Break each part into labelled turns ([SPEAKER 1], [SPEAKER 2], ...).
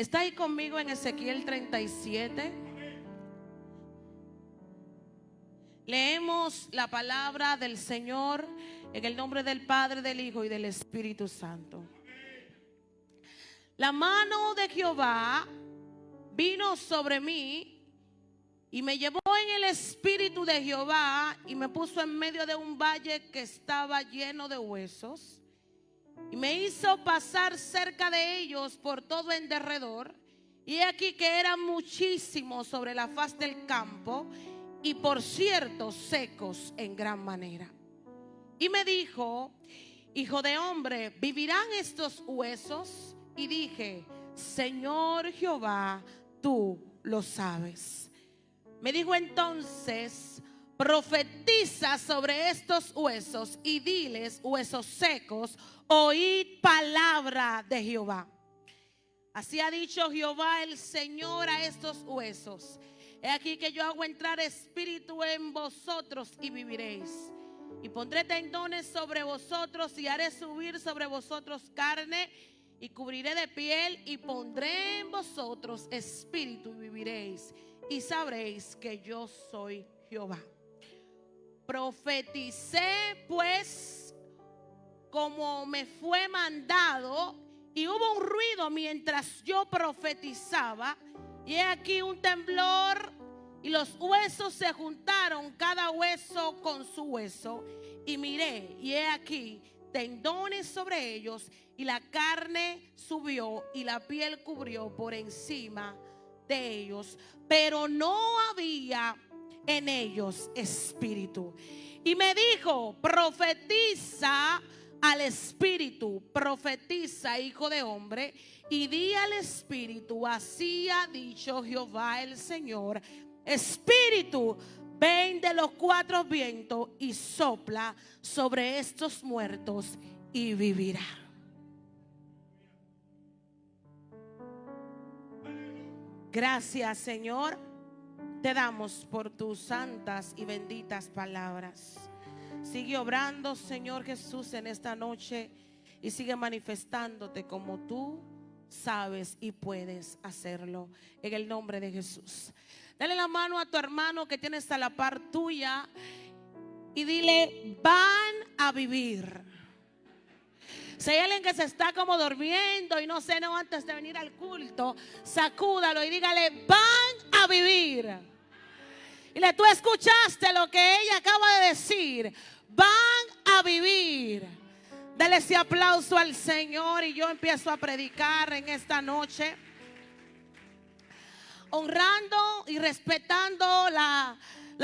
[SPEAKER 1] ¿Está ahí conmigo en Ezequiel 37? Leemos la palabra del Señor en el nombre del Padre, del Hijo y del Espíritu Santo. La mano de Jehová vino sobre mí y me llevó en el espíritu de Jehová y me puso en medio de un valle que estaba lleno de huesos. Y me hizo pasar cerca de ellos por todo en derredor. Y he aquí que eran muchísimos sobre la faz del campo, y por cierto secos en gran manera. Y me dijo: hijo de hombre, ¿vivirán estos huesos? Y dije: Señor Jehová, tú lo sabes. Me dijo entonces: profetiza sobre estos huesos y diles: huesos secos, oíd palabra de Jehová. Así ha dicho Jehová el Señor a estos huesos: he aquí que yo hago entrar espíritu en vosotros y viviréis. Y pondré tendones sobre vosotros y haré subir sobre vosotros carne y cubriré de piel y pondré en vosotros espíritu y viviréis. Y sabréis que yo soy Jehová. Profeticé pues como me fue mandado, y hubo un ruido mientras yo profetizaba, y he aquí un temblor, y los huesos se juntaron, cada hueso con su hueso, y miré, y he aquí tendones sobre ellos, y la carne subió, y la piel cubrió por encima de ellos, pero no había en ellos espíritu. Y me dijo: profetiza al espíritu, profetiza, hijo de hombre, y di al espíritu: así ha dicho Jehová el Señor, espíritu, ven de los cuatro vientos y sopla sobre estos muertos y vivirá. Gracias, Señor, te damos por tus santas y benditas palabras. Sigue obrando, Señor Jesús, en esta noche, y sigue manifestándote como tú sabes y puedes hacerlo, en el nombre de Jesús. Dale la mano a tu hermano que tienes a la par tuya y dile: van a vivir. Si hay alguien que se está como durmiendo y no cenó antes de venir al culto, sacúdalo y dígale: van a vivir. Y tú escuchaste lo que ella acaba de decir: van a vivir. Dale ese aplauso al Señor y yo empiezo a predicar en esta noche, honrando y respetando la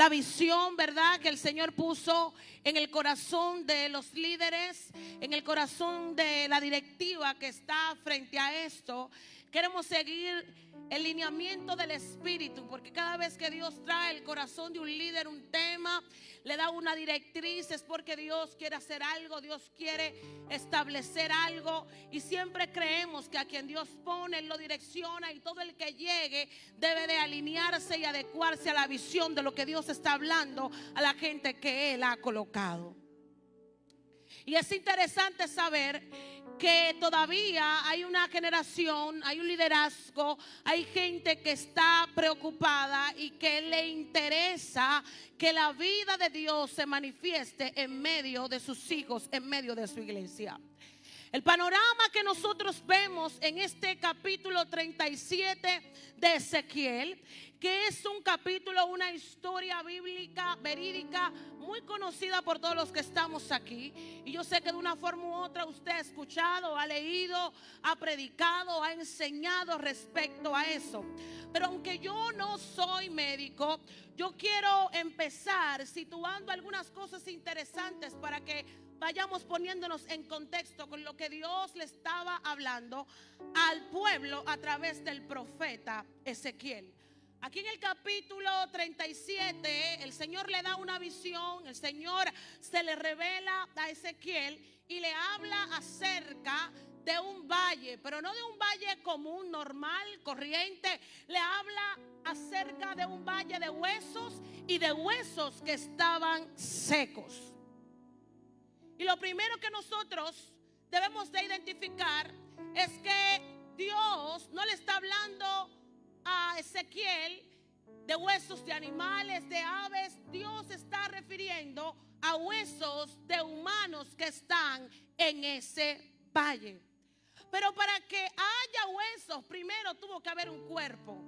[SPEAKER 1] visión, ¿verdad?, que el Señor puso en el corazón de los líderes, en el corazón de la directiva que está frente a esto. Queremos seguir el lineamiento del Espíritu, porque cada vez que Dios trae el corazón de un líder un tema, le da una directriz, es porque Dios quiere hacer algo, Dios quiere establecer algo. Y siempre creemos que a quien Dios pone, Él lo direcciona, y todo el que llegue debe de alinearse y adecuarse a la visión de lo que Dios está hablando a la gente que Él ha colocado. Y es interesante saber que todavía hay una generación, hay un liderazgo, hay gente que está preocupada y que le interesa que la vida de Dios se manifieste en medio de sus hijos, en medio de su iglesia. El panorama que nosotros vemos en este capítulo 37 de Ezequiel, que es un capítulo, una historia bíblica, verídica, muy conocida por todos los que estamos aquí. Y yo sé que de una forma u otra usted ha escuchado, ha leído, ha predicado, ha enseñado respecto a eso. Pero aunque yo no soy médico, yo quiero empezar situando algunas cosas interesantes para que vayamos poniéndonos en contexto con lo que Dios le estaba hablando al pueblo a través del profeta Ezequiel. Aquí en el capítulo 37 el Señor le da una visión, el Señor se le revela a Ezequiel y le habla acerca de un valle, pero no de un valle común, normal, corriente. Le habla acerca de un valle de huesos y de huesos que estaban secos. Y lo primero que nosotros debemos de identificar es que Dios no le está hablando a Ezequiel de huesos de animales, de aves. Dios está refiriendo a huesos de humanos que están en ese valle. Pero para que haya huesos, primero tuvo que haber un cuerpo.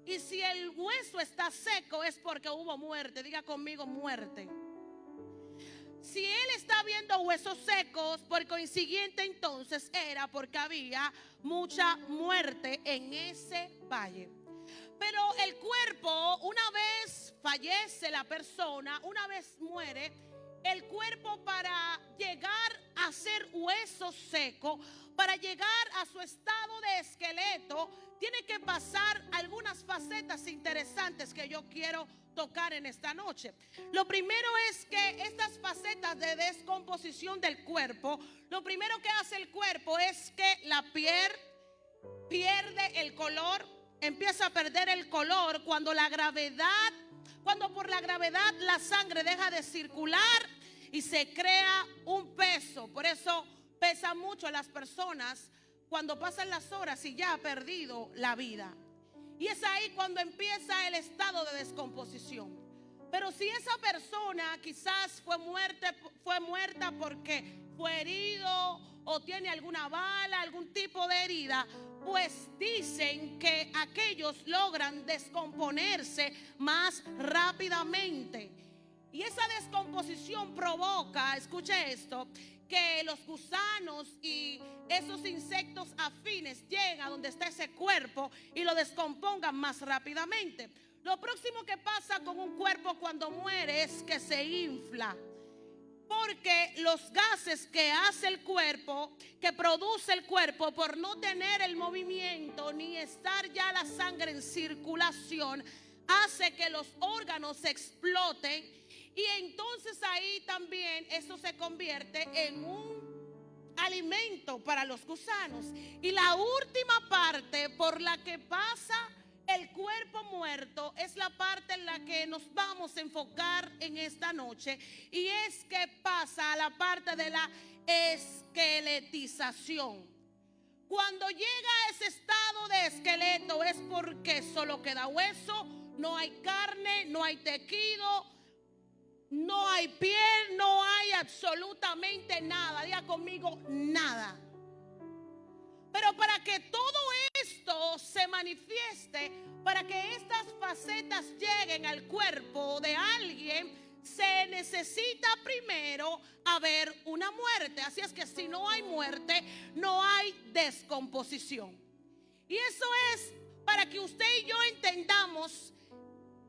[SPEAKER 1] Y si el hueso está seco es porque hubo muerte. Diga conmigo, muerte. Si él está viendo huesos secos, por consiguiente entonces era porque había mucha muerte en ese valle. Pero el cuerpo, una vez fallece la persona, una vez muere, el cuerpo, para llegar a ser hueso seco, para llegar a su estado de esqueleto, tiene que pasar algunas facetas interesantes que yo quiero tocar en esta noche. Lo primero es que estas facetas de descomposición del cuerpo, lo primero que hace el cuerpo es que la piel pierde el color, empieza a perder el color cuando por la gravedad la sangre deja de circular y se crea un peso. Por eso pesan mucho las personas cuando pasan las horas y ya ha perdido la vida. Y es ahí cuando empieza el estado de descomposición. Pero si esa persona quizás fue muerta porque fue herido o tiene alguna bala, algún tipo de herida, pues dicen que aquellos logran descomponerse más rápidamente. Y esa descomposición provoca, escuche esto, que los gusanos y esos insectos afines lleguen a donde está ese cuerpo y lo descompongan más rápidamente. Lo próximo que pasa con un cuerpo cuando muere es que se infla. Porque los gases que hace el cuerpo, que produce el cuerpo, por no tener el movimiento ni estar ya la sangre en circulación, hace que los órganos exploten. Y entonces ahí también eso se convierte en un alimento para los gusanos. Y la última parte por la que pasa el cuerpo muerto es la parte en la que nos vamos a enfocar en esta noche. Y es que pasa a la parte de la esqueletización. Cuando llega a ese estado de esqueleto es porque solo queda hueso, no hay carne, no hay tejido, no hay piel, no hay absolutamente nada. Diga conmigo, nada. Pero para que todo esto se manifieste, para que estas facetas lleguen al cuerpo de alguien, se necesita primero haber una muerte. Así es que si no hay muerte, no hay descomposición. Y eso es para que usted y yo entendamos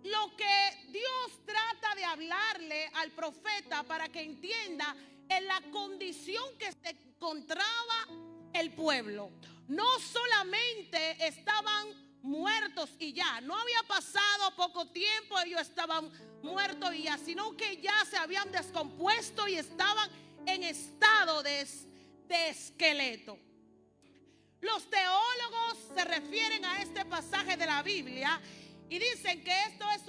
[SPEAKER 1] lo que Dios trata de hablarle al profeta, para que entienda en la condición que se encontraba el pueblo. No solamente estaban muertos y ya, no había pasado poco tiempo, ellos estaban muertos y ya, sino que ya se habían descompuesto y estaban en estado de esqueleto. Los teólogos se refieren a este pasaje de la Biblia y dicen que esto es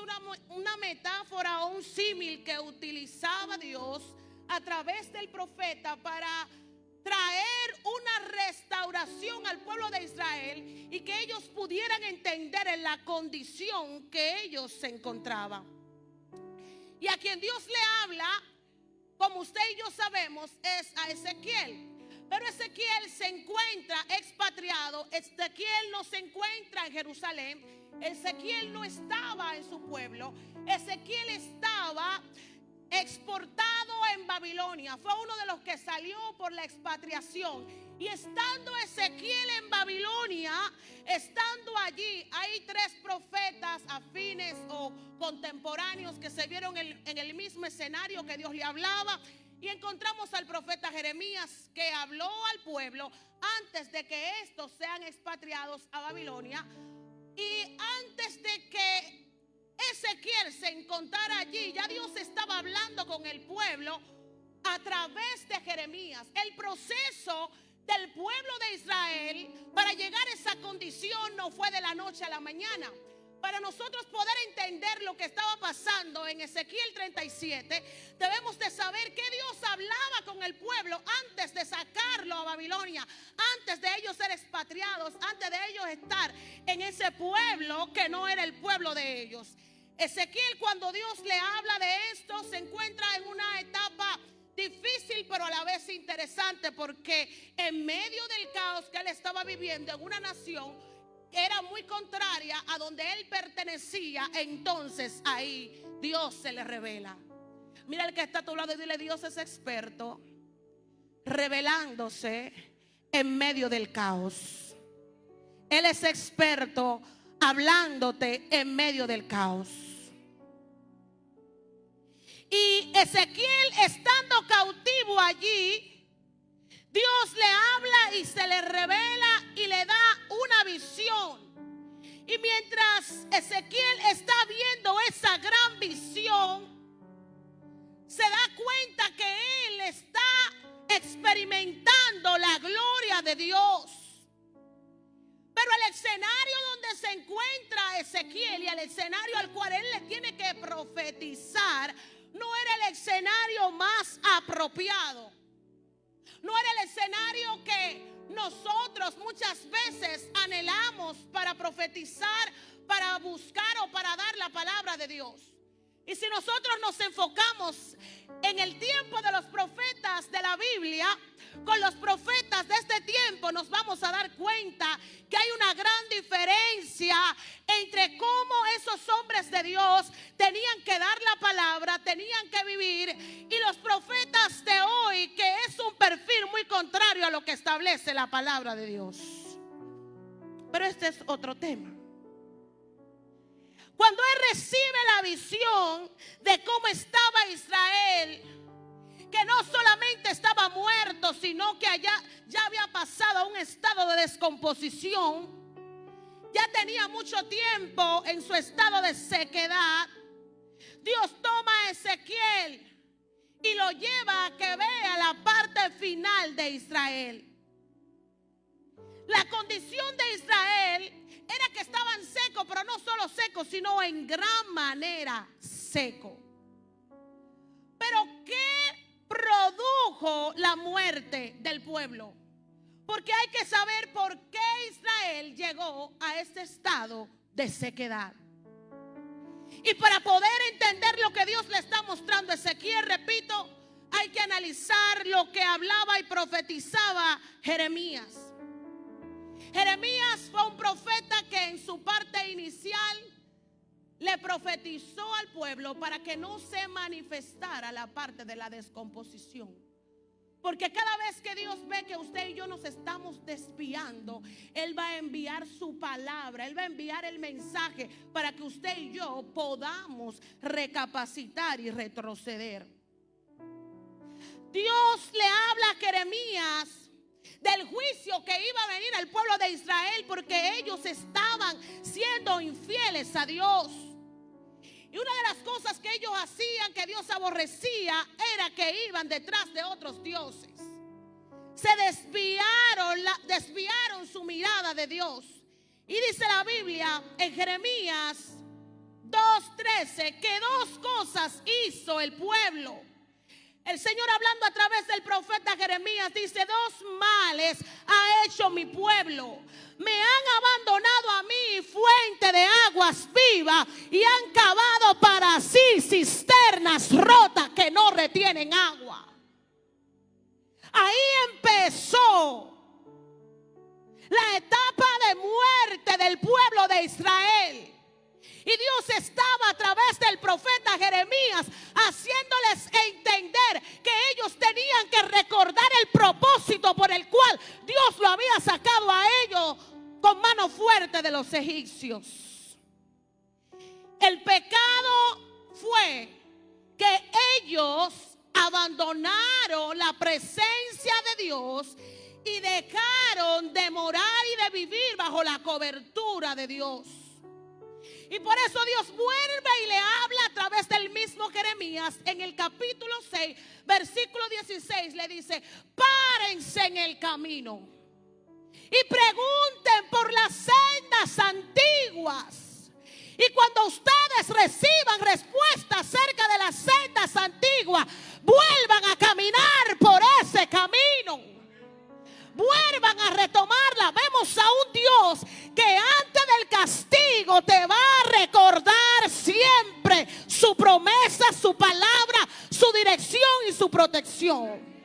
[SPEAKER 1] una metáfora o un símil que utilizaba Dios a través del profeta para traer una restauración al pueblo de Israel y que ellos pudieran entender en la condición que ellos se encontraban. Y a quien Dios le habla, como usted y yo sabemos, es a Ezequiel. Pero Ezequiel se encuentra expatriado. Ezequiel no se encuentra en Jerusalén. Ezequiel no estaba en su pueblo. Ezequiel estaba exportado en Babilonia. Fue uno de los que salió por la expatriación. Y estando Ezequiel en Babilonia, estando allí, hay tres profetas afines o contemporáneos que se vieron en el mismo escenario que Dios le hablaba. Y encontramos al profeta Jeremías, que habló al pueblo antes de que estos sean expatriados a Babilonia. Y antes de que Ezequiel se encontrara allí, ya Dios estaba hablando con el pueblo a través de Jeremías. El proceso del pueblo de Israel para llegar a esa condición no fue de la noche a la mañana. Para nosotros poder entender lo que estaba pasando en Ezequiel 37, debemos de saber que Dios hablaba con el pueblo antes de sacarlo a Babilonia, antes de ellos ser expatriados, antes de ellos estar en ese pueblo que no era el pueblo de ellos. Ezequiel, cuando Dios le habla de esto, se encuentra en una etapa difícil, pero a la vez interesante, porque en medio del caos que él estaba viviendo en una nación era muy contraria a donde él pertenecía, entonces ahí Dios se le revela. Mira el que está a tu lado y dile: Dios es experto revelándose en medio del caos. Él es experto hablándote en medio del caos. Y Ezequiel, estando cautivo allí, Dios le habla y se le revela y le da una visión. Y mientras Ezequiel está viendo esa gran visión, se da cuenta que él está experimentando la gloria de Dios. Pero el escenario donde se encuentra Ezequiel y el escenario al cual él le tiene que profetizar no era el escenario más apropiado. No era el escenario que nosotros muchas veces anhelamos para profetizar, para buscar o para dar la palabra de Dios. Y si nosotros nos enfocamos en el tiempo de los profetas de la Biblia, con los profetas de este tiempo, nos vamos a dar cuenta que hay una gran diferencia entre cómo esos hombres de Dios tenían que dar la palabra, tenían que vivir, y los profetas de hoy, que es un perfil muy contrario a lo que establece la palabra de Dios. Pero este es otro tema. Cuando él recibe la visión de cómo estaba Israel, que no solamente estaba muerto, sino que allá ya había pasado a un estado de descomposición, ya tenía mucho tiempo en su estado de sequedad, Dios toma a Ezequiel y lo lleva a que vea la parte final de Israel. La condición de Israel era que estaban secos, pero no solo secos, sino en gran manera secos. Pero ¿qué produjo la muerte del pueblo? Porque hay que saber por qué Israel llegó a este estado de sequedad. Y para poder entender lo que Dios le está mostrando a Ezequiel, repito, hay que analizar lo que hablaba y profetizaba Jeremías. Jeremías fue un profeta que en su parte inicial le profetizó al pueblo para que no se manifestara la parte de la descomposición. Porque cada vez que Dios ve que usted y yo nos estamos desviando, Él va a enviar su palabra, Él va a enviar el mensaje para que usted y yo podamos recapacitar y retroceder. Dios le habla a Jeremías del juicio que iba a venir al pueblo de Israel porque ellos estaban siendo infieles a Dios. Y una de las cosas que ellos hacían que Dios aborrecía era que iban detrás de otros dioses. Se desviaron su mirada de Dios. Y dice la Biblia en Jeremías 2:13 que dos cosas hizo el pueblo. El Señor, hablando a través del profeta Jeremías, dice: dos males ha hecho mi pueblo. Me han abandonado a mí, fuente de aguas vivas, y han cavado para sí cisternas rotas que no retienen agua. Ahí empezó la etapa de muerte del pueblo de Israel. Y Dios estaba a través del profeta Jeremías haciéndoles entender que ellos tenían que recordar el propósito por el cual Dios lo había sacado a ellos con mano fuerte de los egipcios. El pecado fue que ellos abandonaron la presencia de Dios y dejaron de morar y de vivir bajo la cobertura de Dios. Y por eso Dios vuelve y le habla a través del mismo Jeremías en el capítulo 6, versículo 16, le dice: párense en el camino y pregunten por las sendas antiguas y cuando ustedes reciban respuesta acerca de las sendas antiguas, vuelvan a caminar por ese camino. Vuelvan a retomarla. Vemos a un Dios que antes del castigo te va a recordar siempre su promesa, su palabra, su dirección y su protección.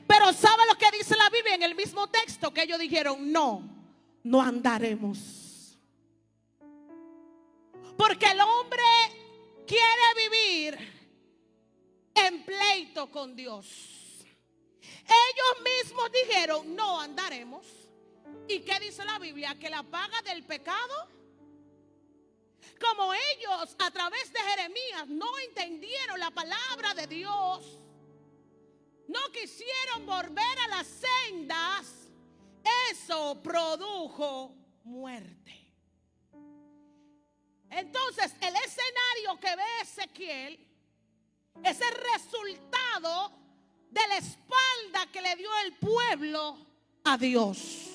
[SPEAKER 1] Pero ¿sabe lo que dice la Biblia en el mismo texto? Que ellos dijeron: no andaremos. Porque el hombre quiere vivir en pleito con Dios. Ellos mismos dijeron: no andaremos. ¿Y qué dice la Biblia? Que la paga del pecado, como ellos a través de Jeremías no entendieron la palabra de Dios, no quisieron volver a las sendas, eso produjo muerte. Entonces el escenario que ve Ezequiel es el resultado de la espalda que le dio el pueblo a Dios.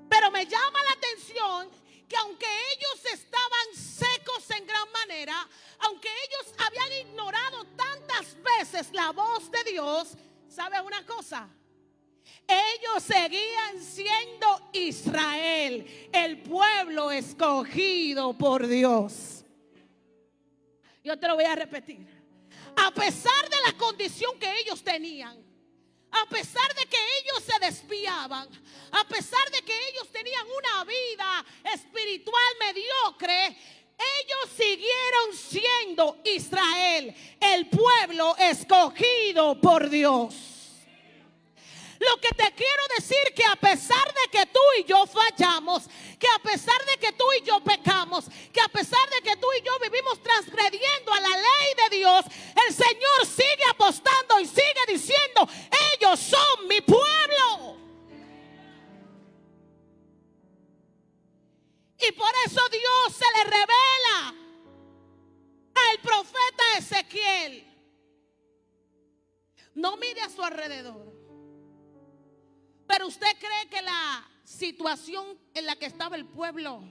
[SPEAKER 1] Pero me llama la atención que aunque ellos estaban secos en gran manera, aunque ellos habían ignorado tantas veces la voz de Dios, ¿sabe una cosa? Ellos seguían siendo Israel, el pueblo escogido por Dios. Yo te lo voy a repetir. A pesar de la condición que ellos tenían, a pesar de que ellos se desviaban, a pesar de que ellos tenían una vida espiritual mediocre, ellos siguieron siendo Israel, el pueblo escogido por Dios. Lo que te quiero decir, que a pesar de que tú y yo fallamos, que a pesar de que tú y yo pecamos, que a pesar de que tú y yo vivimos transgrediendo a la ley de Dios, el Señor sigue apostando y sigue diciendo: ellos son mi pueblo. Y por eso Dios se le revela al profeta Ezequiel: no mire a su alrededor. Pero ¿usted cree que la situación en la que estaba el pueblo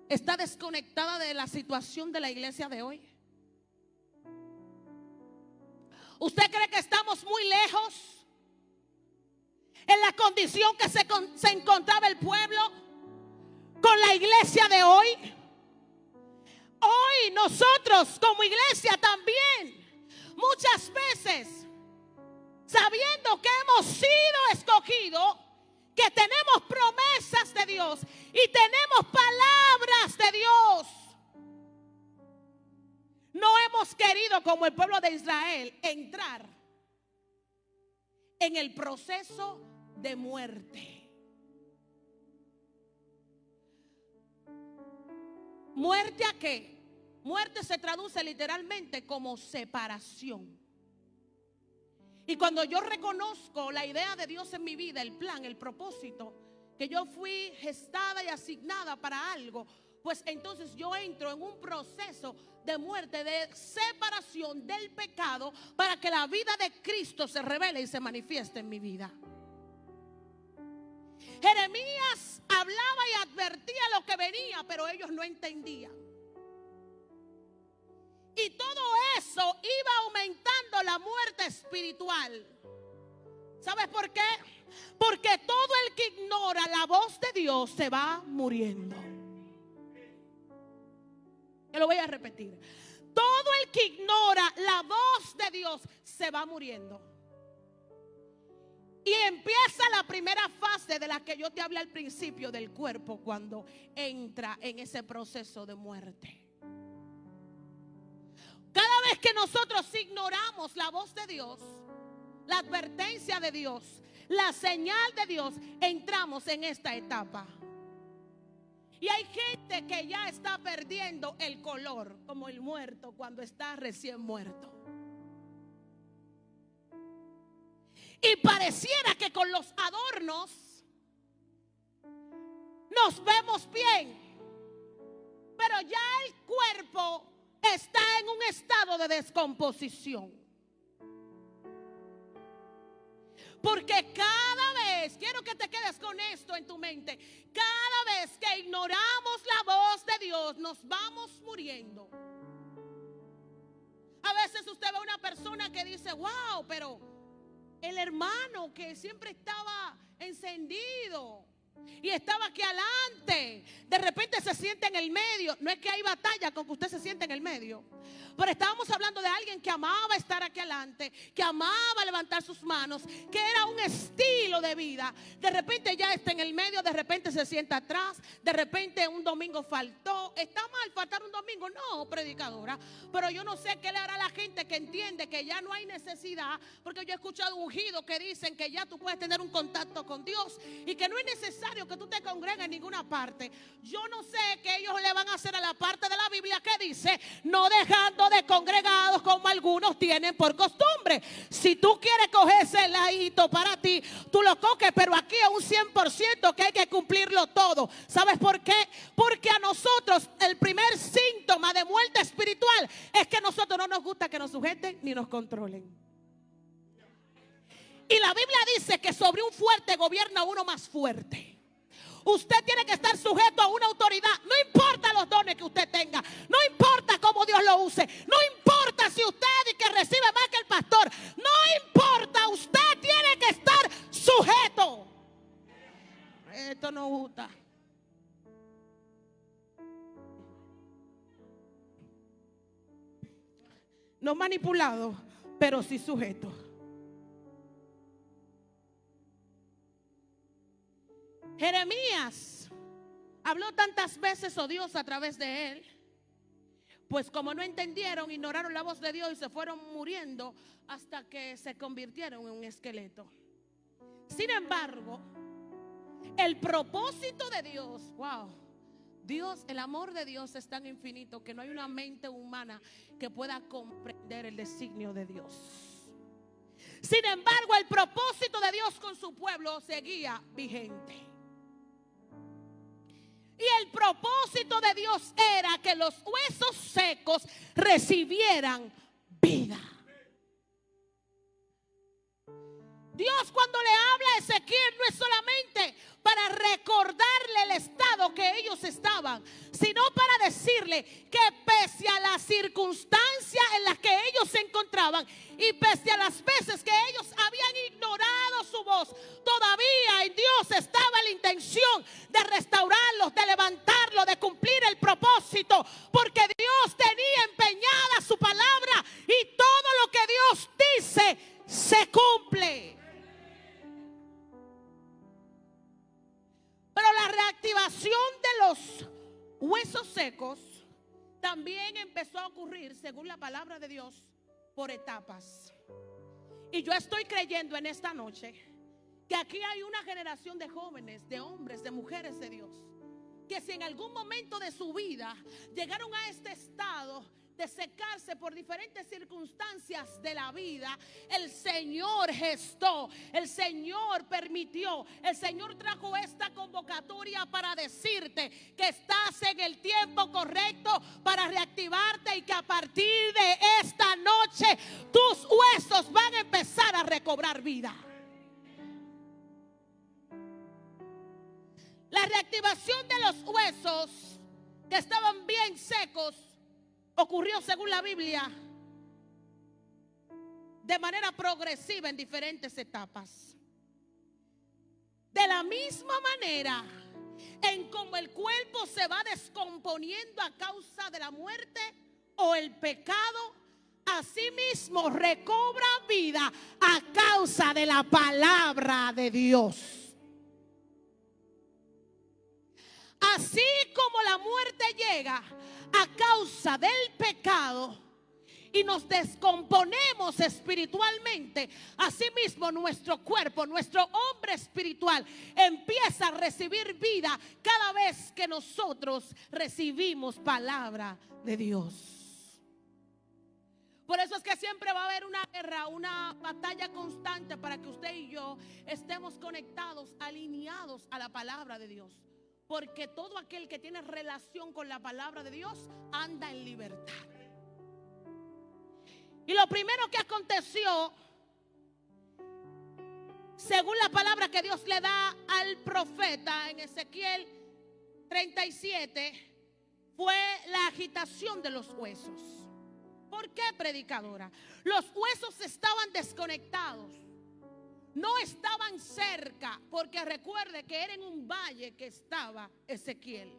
[SPEAKER 1] está desconectada de la situación de la iglesia de hoy? ¿Usted cree que estamos muy lejos en la condición que se encontraba el pueblo con la iglesia de hoy? Hoy nosotros como iglesia también muchas veces, sabiendo que hemos sido escogidos, que tenemos promesas de Dios y tenemos palabras de Dios, no hemos querido, como el pueblo de Israel, entrar en el proceso de muerte. ¿Muerte a qué? Muerte se traduce literalmente como separación. Y cuando yo reconozco la idea de Dios en mi vida, el plan, el propósito, que yo fui gestada y asignada para algo, pues entonces yo entro en un proceso de muerte, de separación del pecado, para que la vida de Cristo se revele y se manifieste en mi vida. Jeremías hablaba y advertía lo que venía, pero ellos no entendían. Y todo eso iba aumentando la muerte espiritual. ¿Sabes por qué? Porque todo el que ignora la voz de Dios se va muriendo. Yo lo voy a repetir. Todo el que ignora la voz de Dios se va muriendo. Y empieza la primera fase de la que yo te hablé al principio del cuerpo, cuando entra en ese proceso de muerte. Cada vez que nosotros ignoramos la voz de Dios, la advertencia de Dios, la señal de Dios, entramos en esta etapa. Y hay gente que ya está perdiendo el color, como el muerto cuando está recién muerto. Y pareciera que con los adornos nos vemos bien, pero ya el cuerpo está en un estado de descomposición. Porque cada vez, quiero que te quedes con esto en tu mente, cada vez que ignoramos la voz de Dios nos vamos muriendo. A veces usted ve a una persona que dice, wow, pero el hermano que siempre estaba encendido y estaba aquí adelante, de repente se siente en el medio. No es que hay batalla con que usted se siente en el medio, pero estábamos hablando de alguien que amaba estar aquí adelante, que amaba levantar sus manos, que era un estilo de vida. De repente ya está en el medio, de repente se sienta atrás, de repente un domingo faltó. ¿Está mal faltar un domingo? No, predicadora, pero yo no sé qué le hará a la gente que entiende que ya no hay necesidad, porque yo he escuchado ungidos que dicen que ya tú puedes tener un contacto con Dios y que no es necesario que tú te congregues en ninguna parte. Yo no sé qué ellos le van a hacer a la parte de la Biblia que dice, no dejando de congregados como algunos tienen por costumbre. Si tú quieres coger ese ladito para ti, tú lo coges, pero aquí es un 100% que hay que cumplirlo todo. ¿Sabes por qué? Porque a nosotros el primer síntoma de muerte espiritual es que a nosotros no nos gusta que nos sujeten ni nos controlen. Y la Biblia dice que sobre un fuerte gobierna uno más fuerte. Usted tiene que estar sujeto a una autoridad. No importa los dones que usted tenga, no importa cómo Dios lo use, no importa si usted y que recibe más que el pastor, no importa, usted tiene que estar sujeto. Esto no gusta. No manipulado, pero sí sujeto. Jeremías habló tantas veces, oh Dios, a través de él, pues como no entendieron, ignoraron la voz de Dios y se fueron muriendo hasta que se convirtieron en un esqueleto. Sin embargo, el propósito de Dios, wow, Dios, el amor de Dios es tan infinito que no hay una mente humana que pueda comprender el designio de Dios. Sin embargo, el propósito de Dios con su pueblo seguía vigente. Y el propósito de Dios era que los huesos secos recibieran vida. Dios, cuando le habla a Ezequiel, no es solamente para recordarle el estado que ellos estaban, sino para decirle que pese a las circunstancias en las que ellos se encontraban y pese a las veces que ellos habían ignorado su voz, todavía en Dios estaba la intención de restaurarlos, de levantarlos, de cumplir el propósito, porque Dios tenía empeñada su palabra y todo lo que Dios dice se cumple. Pero la reactivación de los huesos secos también empezó a ocurrir, según la palabra de Dios, por etapas. Y yo estoy creyendo en esta noche que aquí hay una generación de jóvenes, de hombres, de mujeres de Dios, que si en algún momento de su vida llegaron a este estado de secarse por diferentes circunstancias de la vida, el Señor gestó, el Señor permitió, el Señor trajo esta convocatoria para decirte que estás en el tiempo correcto para reactivarte y que a partir de esta noche tus huesos van a empezar a recobrar vida. La reactivación de los huesos que estaban bien secos ocurrió, según la Biblia, de manera progresiva en diferentes etapas. De la misma manera en como el cuerpo se va descomponiendo a causa de la muerte o el pecado, asimismo recobra vida a causa de la palabra de Dios. Así como la muerte llega a causa del pecado y nos descomponemos espiritualmente, asimismo nuestro cuerpo, nuestro hombre espiritual empieza a recibir vida cada vez que nosotros recibimos palabra de Dios. Por eso es que siempre va a haber una guerra, una batalla constante para que usted y yo estemos conectados, alineados a la palabra de Dios. Porque todo aquel que tiene relación con la palabra de Dios anda en libertad. Y lo primero que aconteció, según la palabra que Dios le da al profeta en Ezequiel 37, fue la agitación de los huesos. ¿Por qué, predicadora? Los huesos estaban desconectados, no estaban cerca, porque recuerde que era en un valle que estaba Ezequiel.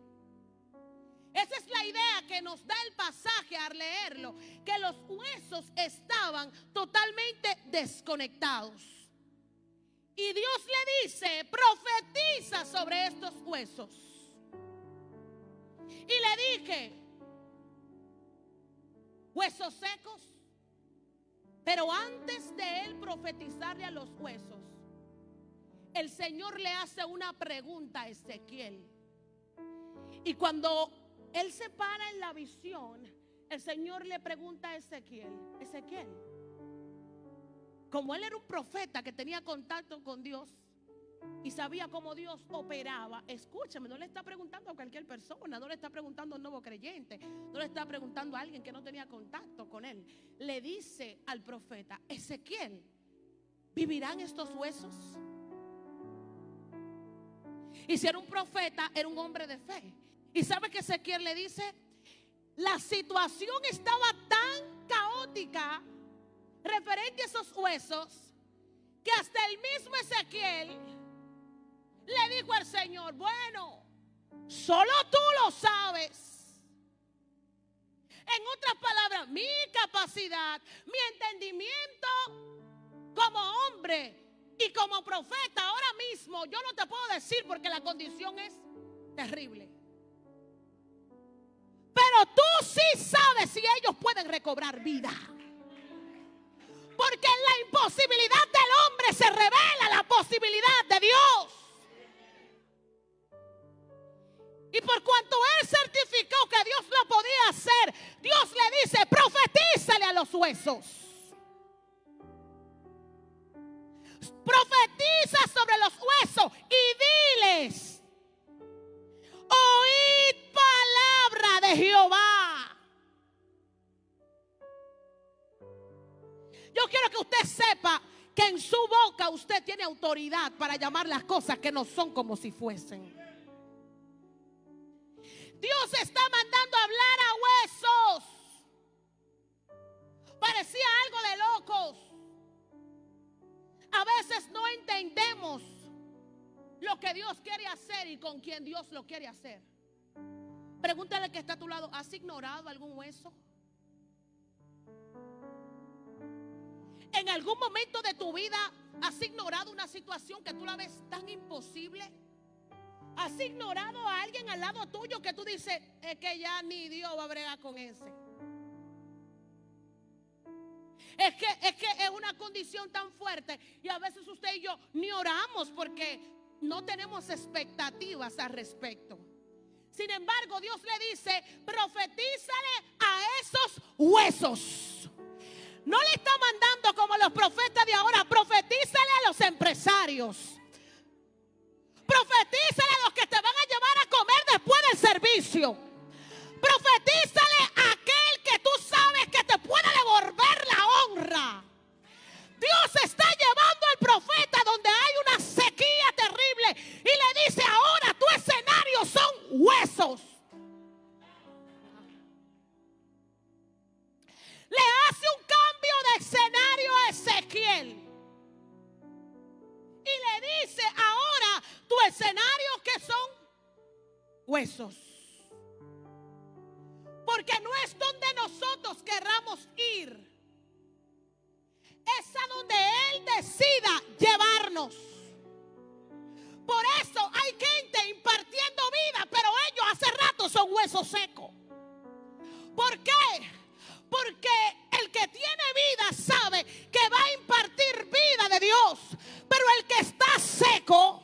[SPEAKER 1] Esa es la idea que nos da el pasaje al leerlo, que los huesos estaban totalmente desconectados. Y Dios le dice: profetiza sobre estos huesos. Y le dije: huesos secos. Pero antes de él profetizarle a los huesos, el Señor le hace una pregunta a Ezequiel. Y cuando él se para en la visión, el Señor le pregunta a Ezequiel: Ezequiel, como él era un profeta que tenía contacto con Dios y sabía cómo Dios operaba, escúchame, no le está preguntando a cualquier persona, no le está preguntando a un nuevo creyente, no le está preguntando a alguien que no tenía contacto con él. Le dice al profeta: Ezequiel, ¿vivirán estos huesos? Y si era un profeta, era un hombre de fe. ¿Y sabe que Ezequiel le dice? La situación estaba tan caótica referente a esos huesos, que hasta el mismo Ezequiel le dijo al Señor: bueno, solo tú lo sabes. En otras palabras, mi capacidad, mi entendimiento como hombre y como profeta ahora mismo, yo no te puedo decir, porque la condición es terrible. Pero tú sí sabes si ellos pueden recobrar vida. Porque en la imposibilidad del hombre se revela la posibilidad de Dios. Y por cuanto él certificó que Dios lo podía hacer, Dios le dice: profetízale a los huesos. Profetiza sobre los huesos y diles: oíd palabra de Jehová. Yo quiero que usted sepa que en su boca usted tiene autoridad para llamar las cosas que no son como si fuesen. Dios está mandando a hablar a huesos. Parecía algo de locos. A veces no entendemos lo que Dios quiere hacer y con quién Dios lo quiere hacer. Pregúntale al que está a tu lado: ¿has ignorado algún hueso? ¿En algún momento de tu vida has ignorado una situación que tú la ves tan imposible? ¿Has ignorado a alguien al lado tuyo que tú dices: es que ya ni Dios va a bregar con ese? Es que es una condición tan fuerte, y a veces usted y yo ni oramos porque no tenemos expectativas al respecto. Sin embargo, Dios le dice: profetízale a esos huesos. No le está mandando como los profetas de ahora: profetízale a los empresarios, profetízale a los que te van a llevar a comer después del servicio, profetízale a aquel que tú sabes que te puede devolver la honra. Dios está llevando al profeta donde hay una sequía terrible y le dice: ahora tu escenario son huesos. Le hace un cambio de escenario a Ezequiel y le dice: ahora tu escenario, que son huesos. Porque no es donde nosotros querramos ir, es a donde Él decida llevarnos. Por eso hay gente impartiendo vida, pero ellos hace rato son huesos secos. ¿Por qué? Porque el que tiene vida sabe que va a impartir vida de Dios, pero el que está seco,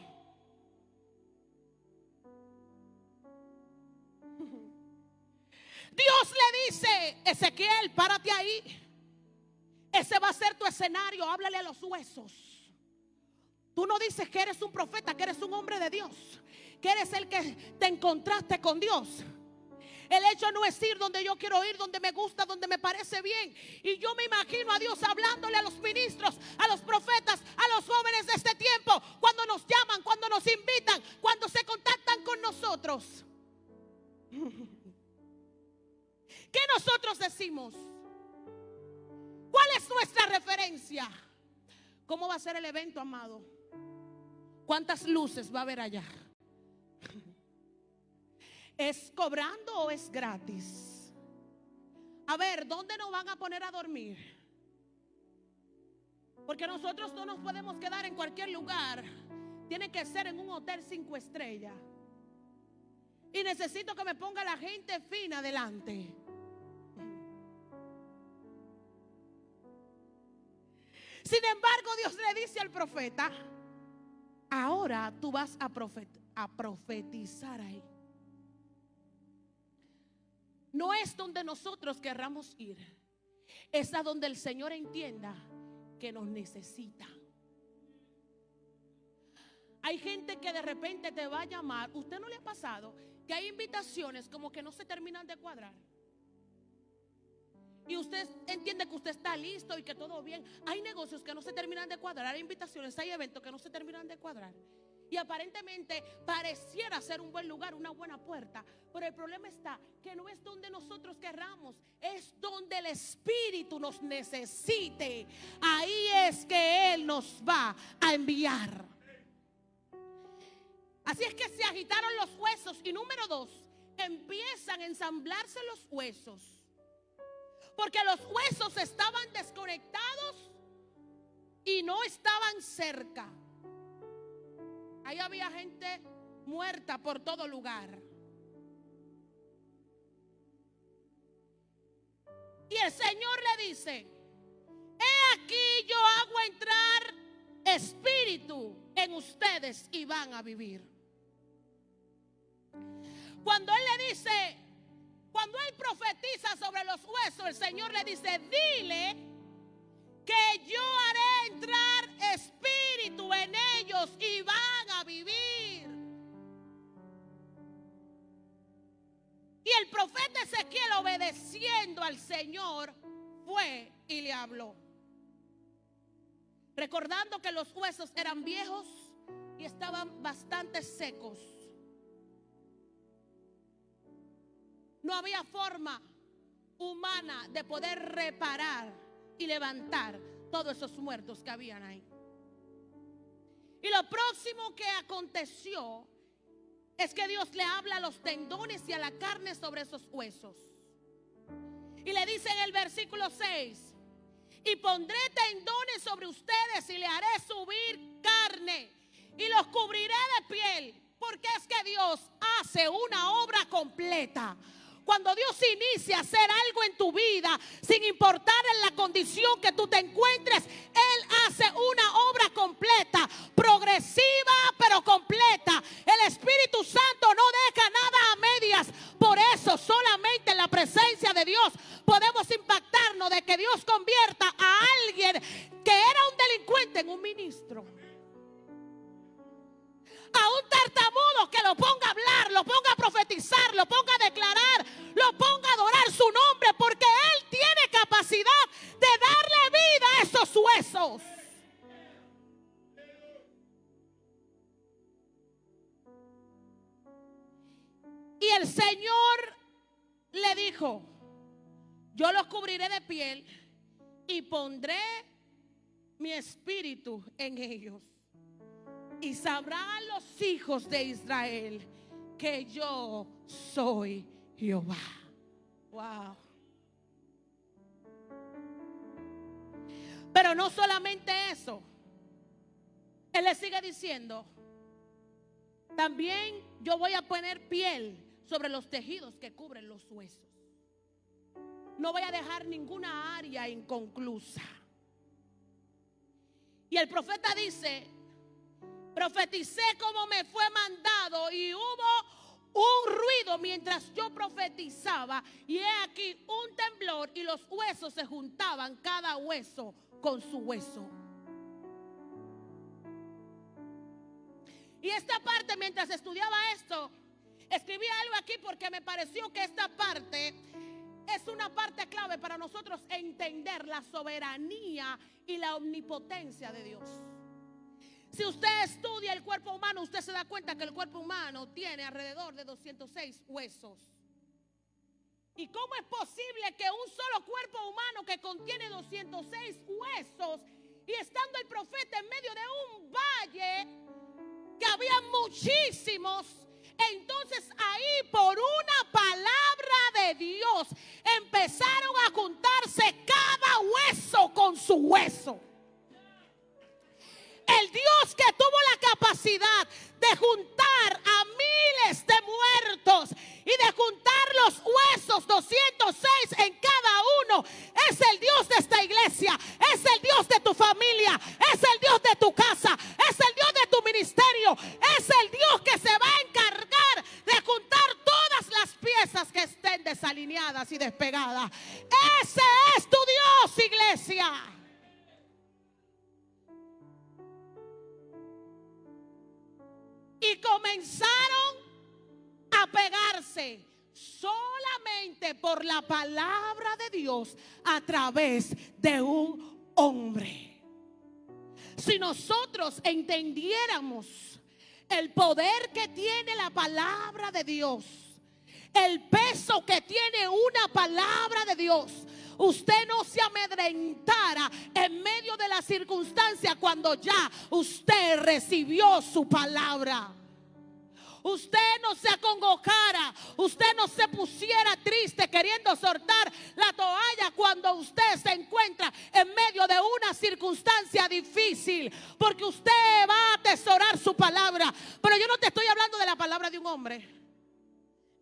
[SPEAKER 1] Dios le dice: Ezequiel, párate ahí. Ese va a ser tu escenario. Háblale a los huesos. Tú no dices que eres un profeta, que eres un hombre de Dios, que eres el que te encontraste con Dios. El hecho no es ir donde yo quiero ir, donde me gusta, donde me parece bien. Y yo me imagino a Dios hablándole a los ministros, a los profetas, a los jóvenes de este tiempo, cuando nos llaman, cuando nos invitan, cuando se contactan con nosotros. ¿Qué nosotros decimos? ¿Cuál es nuestra referencia? ¿Cómo va a ser el evento, amado? ¿Cuántas luces va a haber allá? ¿Es cobrando o es gratis? A ver, ¿dónde nos van a poner a dormir? Porque nosotros no nos podemos quedar en cualquier lugar. Tiene que ser en un hotel 5 estrellas. Y necesito que me ponga la gente fina delante. Sin embargo, Dios le dice al profeta: ahora tú vas a profetizar ahí. No es donde nosotros querramos ir, es a donde el Señor entienda que nos necesita. Hay gente que de repente te va a llamar. ¿Usted no le ha pasado que hay invitaciones como que no se terminan de cuadrar? Y usted entiende que usted está listo y que todo bien. Hay negocios que no se terminan de cuadrar, hay invitaciones, hay eventos que no se terminan de cuadrar. Y aparentemente pareciera ser un buen lugar, una buena puerta. Pero el problema está que no es donde nosotros querramos, es donde el Espíritu nos necesite. Ahí es que Él nos va a enviar. Así es que se agitaron los huesos. Y número 2, empiezan a ensamblarse los huesos. Porque los huesos estaban desconectados y no estaban cerca. Ahí había gente muerta por todo lugar. Y el Señor le dice: he aquí yo hago entrar espíritu en ustedes y van a vivir. Cuando Él le dice, cuando Él profetiza sobre los huesos, el Señor le dice: dile que yo haré entrar espíritu en ellos y van a vivir. Y el profeta Ezequiel, obedeciendo al Señor, fue y le habló, recordando que los huesos eran viejos y estaban bastante secos. No había forma humana de poder reparar y levantar todos esos muertos que habían ahí. Y lo próximo que aconteció es que Dios le habla a los tendones y a la carne sobre esos huesos. Y le dice en el versículo 6: y pondré tendones sobre ustedes y le haré subir carne y los cubriré de piel. Porque es que Dios hace una obra completa. Cuando Dios inicia a hacer algo en tu vida, sin importar en la condición que tú te encuentres, Él hace una obra completa, progresiva pero completa. El Espíritu Santo no deja nada a medias. Por eso solamente en la presencia de Dios podemos impactarnos de que Dios convierta a alguien que era un delincuente en un ministro. A un tartamudo que lo ponga a hablar, lo ponga a profetizar, lo ponga a declarar, lo ponga a adorar su nombre, porque Él tiene capacidad de darle vida a esos huesos. Y el Señor le dijo: yo los cubriré de piel y pondré mi espíritu en ellos. Y sabrán los hijos de Israel que yo soy Jehová. Wow. Pero no solamente eso. Él le sigue diciendo: también yo voy a poner piel sobre los tejidos que cubren los huesos. No voy a dejar ninguna área inconclusa. Y el profeta dice: profeticé como me fue mandado, y hubo un ruido mientras yo profetizaba, y he aquí un temblor, y los huesos se juntaban, cada hueso con su hueso. Y esta parte, mientras estudiaba esto, escribí algo aquí porque me pareció que esta parte es una parte clave para nosotros entender la soberanía y la omnipotencia de Dios. Si usted estudia el cuerpo humano, usted se da cuenta que el cuerpo humano tiene alrededor de 206 huesos. ¿Y cómo es posible que un solo cuerpo humano que contiene 206 huesos, y estando el profeta en medio de un valle que había muchísimos, entonces ahí por una palabra de Dios empezaron a juntarse cada hueso con su hueso? El Dios que tuvo la capacidad de juntar a miles de muertos y de juntar los huesos 206 en cada uno, es el Dios de esta iglesia, es el Dios de tu familia, es el Dios de tu casa, es el Dios de tu ministerio, es el Dios que se va a encargar de juntar todas las piezas que estén desalineadas y despegadas. Ese es tu Dios, iglesia. Y comenzaron a pegarse solamente por la palabra de Dios a través de un hombre. Si nosotros entendiéramos el poder que tiene la palabra de Dios, el peso que tiene una palabra de Dios, usted no se amedrentara en medio de la circunstancia cuando ya usted recibió su palabra. Usted no se acongojara, usted no se pusiera triste queriendo soltar la toalla cuando usted se encuentra en medio de una circunstancia difícil, porque usted va a atesorar su palabra. Pero yo no te estoy hablando de la palabra de un hombre,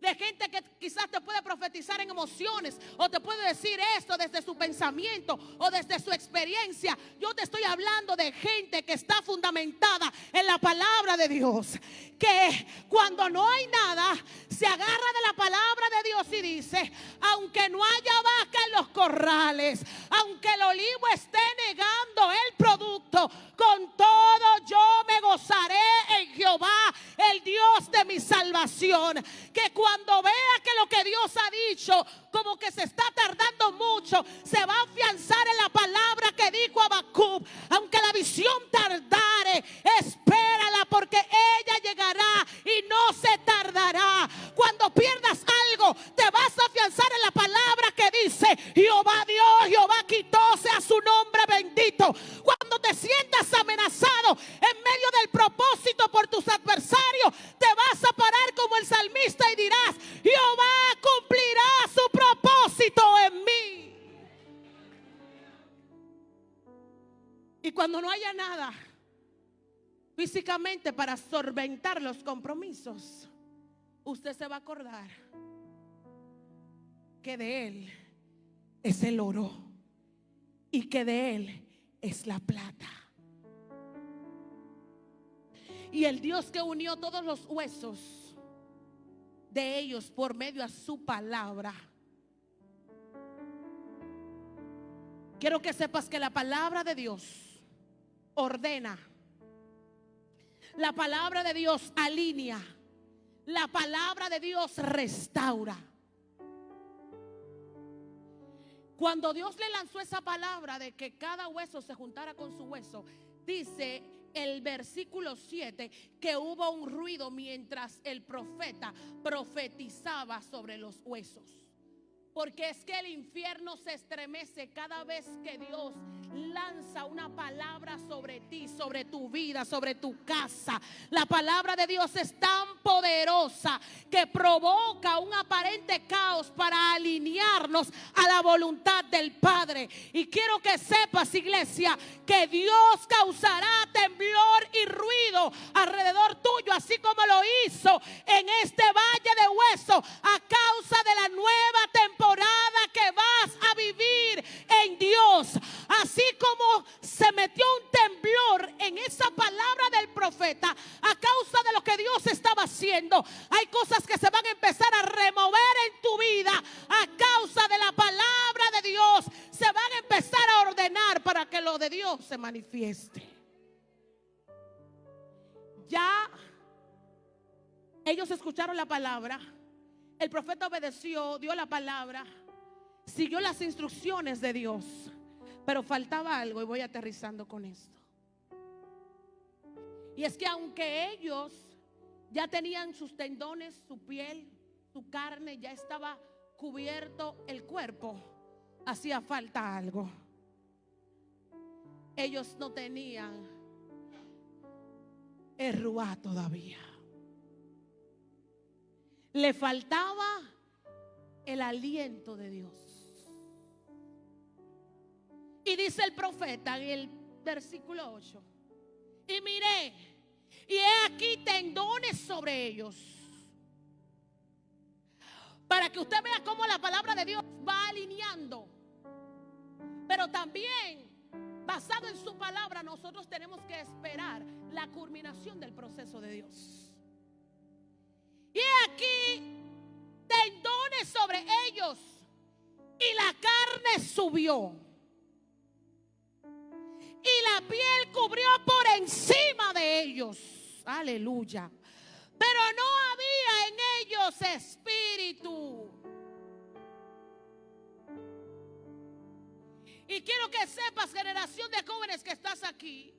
[SPEAKER 1] de gente que quizás te puede profetizar en emociones, o te puede decir esto desde su pensamiento o desde su experiencia. Yo te estoy hablando de gente que está fundamentada en la palabra de Dios, que cuando no hay nada se agarra de la palabra de Dios y dice: aunque no haya vaca en los corrales, aunque el olivo esté negando el producto, con todo yo me gozaré en Jehová, el Dios de mi salvación. Que cuando vea que lo que Dios ha dicho como que se está tardando mucho, se va a afianzar en la palabra que dijo Habacuc: aunque la visión tardare, espérala, porque ella llegará y no se tardará. Cuando pierdas algo, te vas a afianzar en la palabra que dice: Jehová Dios, Jehová quitó, sea su nombre bendito. Cuando te sientas amenazado en medio del propósito por tus adversarios, te vas a parar como el salmista y dirás: Jehová cumplirá su propósito en mí. Y cuando no haya nada físicamente para solventar los compromisos, usted se va a acordar que de Él es el oro y que de Él es la plata. Y el Dios que unió todos los huesos de ellos por medio a su palabra. Quiero que sepas que la palabra de Dios ordena, la palabra de Dios alinea, la palabra de Dios restaura. Cuando Dios le lanzó esa palabra de que cada hueso se juntara con su hueso, dice el versículo 7 que hubo un ruido mientras el profeta profetizaba sobre los huesos. Porque es que el infierno se estremece cada vez que Dios lanza una palabra sobre ti, sobre tu vida, sobre tu casa. La palabra de Dios es tan poderosa que provoca un aparente caos para alinearnos a la voluntad del Padre. Y quiero que sepas, iglesia, que Dios causará temblor y ruido alrededor tuyo, así como lo hizo en este valle de hueso, a causa de la nueva temporada que vas a vivir en Dios. Así como se metió un temblor en esa palabra del profeta a causa de lo que Dios estaba haciendo, hay cosas que se van a empezar a remover en tu vida a causa de la palabra de Dios. Se van a empezar a ordenar para que lo de Dios se manifieste. Ya ellos escucharon la palabra, el profeta obedeció, dio la palabra, siguió las instrucciones de Dios, pero faltaba algo, y voy aterrizando con esto. Y es que aunque ellos ya tenían sus tendones, su piel, su carne ya estaba cubierto el cuerpo, hacía falta algo. Ellos no tenían el ruá todavía. Le faltaba el aliento de Dios. Y dice el profeta en el versículo 8: y miré, y he aquí tendones sobre ellos. Para que usted vea cómo la palabra de Dios va alineando. Pero también, basado en su palabra, nosotros tenemos que esperar la culminación del proceso de Dios. Y he aquí tendones sobre ellos, y la carne subió, y la piel cubrió por encima de ellos. Aleluya. Pero no había en ellos espíritu. Y quiero que sepas, generación de jóvenes que estás aquí,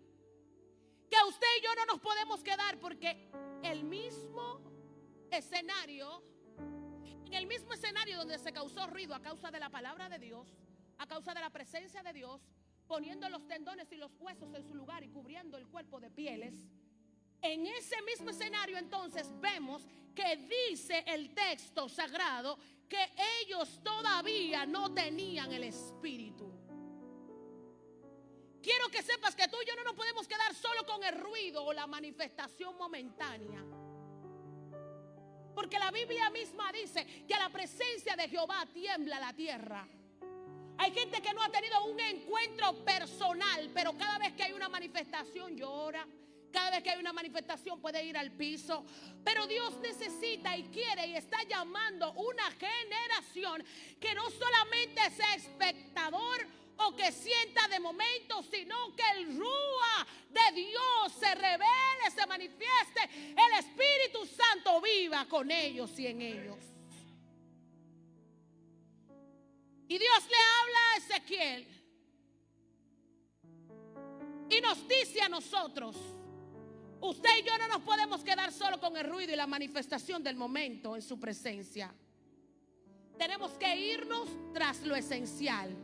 [SPEAKER 1] que usted y yo no nos podemos quedar, porque el mismo escenario, en el mismo escenario donde se causó ruido a causa de la palabra de Dios, a causa de la presencia de Dios, poniendo los tendones y los huesos en su lugar y cubriendo el cuerpo de pieles, en ese mismo escenario entonces vemos que dice el texto sagrado que ellos todavía no tenían el espíritu. Quiero que sepas que tú y yo no nos podemos quedar solo con el ruido o la manifestación momentánea, porque la Biblia misma dice que a la presencia de Jehová tiembla la tierra. Hay gente que no ha tenido un encuentro personal, pero cada vez que hay una manifestación llora. Cada vez que hay una manifestación puede ir al piso. Pero Dios necesita y quiere y está llamando una generación que no solamente sea espectador o que sienta de momento, sino que el Ruá de Dios se revele, se manifieste, el Espíritu Santo viva con ellos y en ellos. Y Dios le habla a Ezequiel y nos dice a nosotros: usted y yo no nos podemos quedar solo con el ruido y la manifestación del momento en su presencia. Tenemos que irnos tras lo esencial.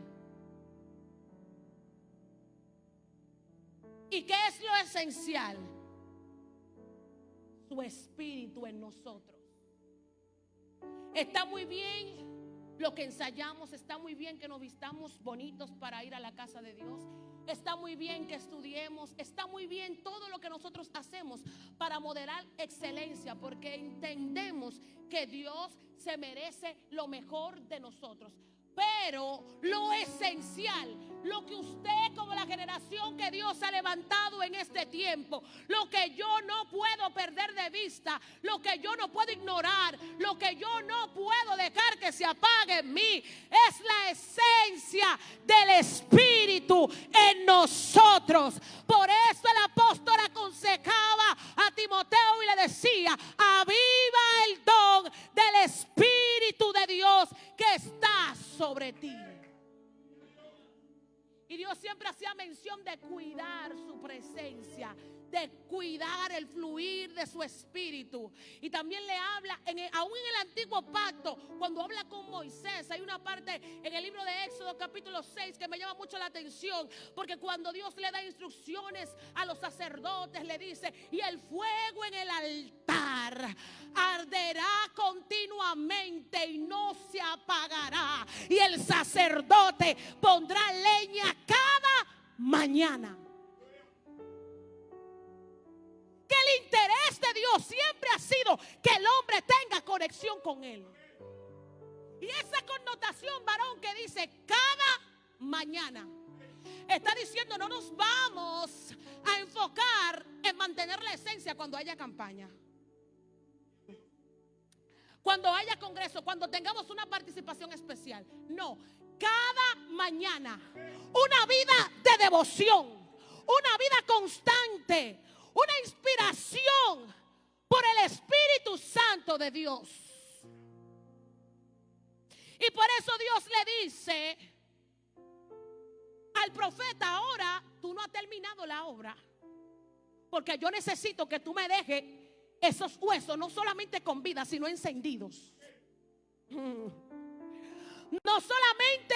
[SPEAKER 1] ¿Y qué es lo esencial? Su espíritu en nosotros. Está muy bien lo que ensayamos, está muy bien que nos vistamos bonitos para ir a la casa de Dios, está muy bien que estudiemos, está muy bien todo lo que nosotros hacemos para modelar excelencia, porque entendemos que Dios se merece lo mejor de nosotros. Pero lo esencial, lo que usted como la generación que Dios ha levantado en este tiempo, lo que yo no puedo perder de vista, lo que yo no puedo ignorar, lo que yo no puedo dejar que se apague en mí, es la esencia del Espíritu en nosotros. Por eso el apóstol aconsejaba a Timoteo y le decía: aviva el don del Espíritu de Dios que está sobre ti. Y Dios siempre hacía mención de cuidar su presencia, de cuidar el fluir de su espíritu. Y también le habla, aún en el antiguo pacto, cuando habla con Moisés, hay una parte en el libro de Éxodo capítulo 6 que me llama mucho la atención, porque cuando Dios le da instrucciones a los sacerdotes, le dice: y el fuego en el altar arderá continuamente y no se apagará, y el sacerdote pondrá leña cada mañana. Que el interés de Dios siempre ha sido que el hombre tenga conexión con Él. Y esa connotación, varón, que dice cada mañana, está diciendo: no nos vamos a enfocar en mantener la esencia cuando haya campaña, cuando haya congreso, cuando tengamos una participación especial. No, cada mañana una vida de devoción, una vida constante, una inspiración por el Espíritu Santo de Dios. Y por eso Dios le dice al profeta: ahora tú no has terminado la obra, porque yo necesito que tú me dejes esos huesos no solamente con vida, sino encendidos. no solamente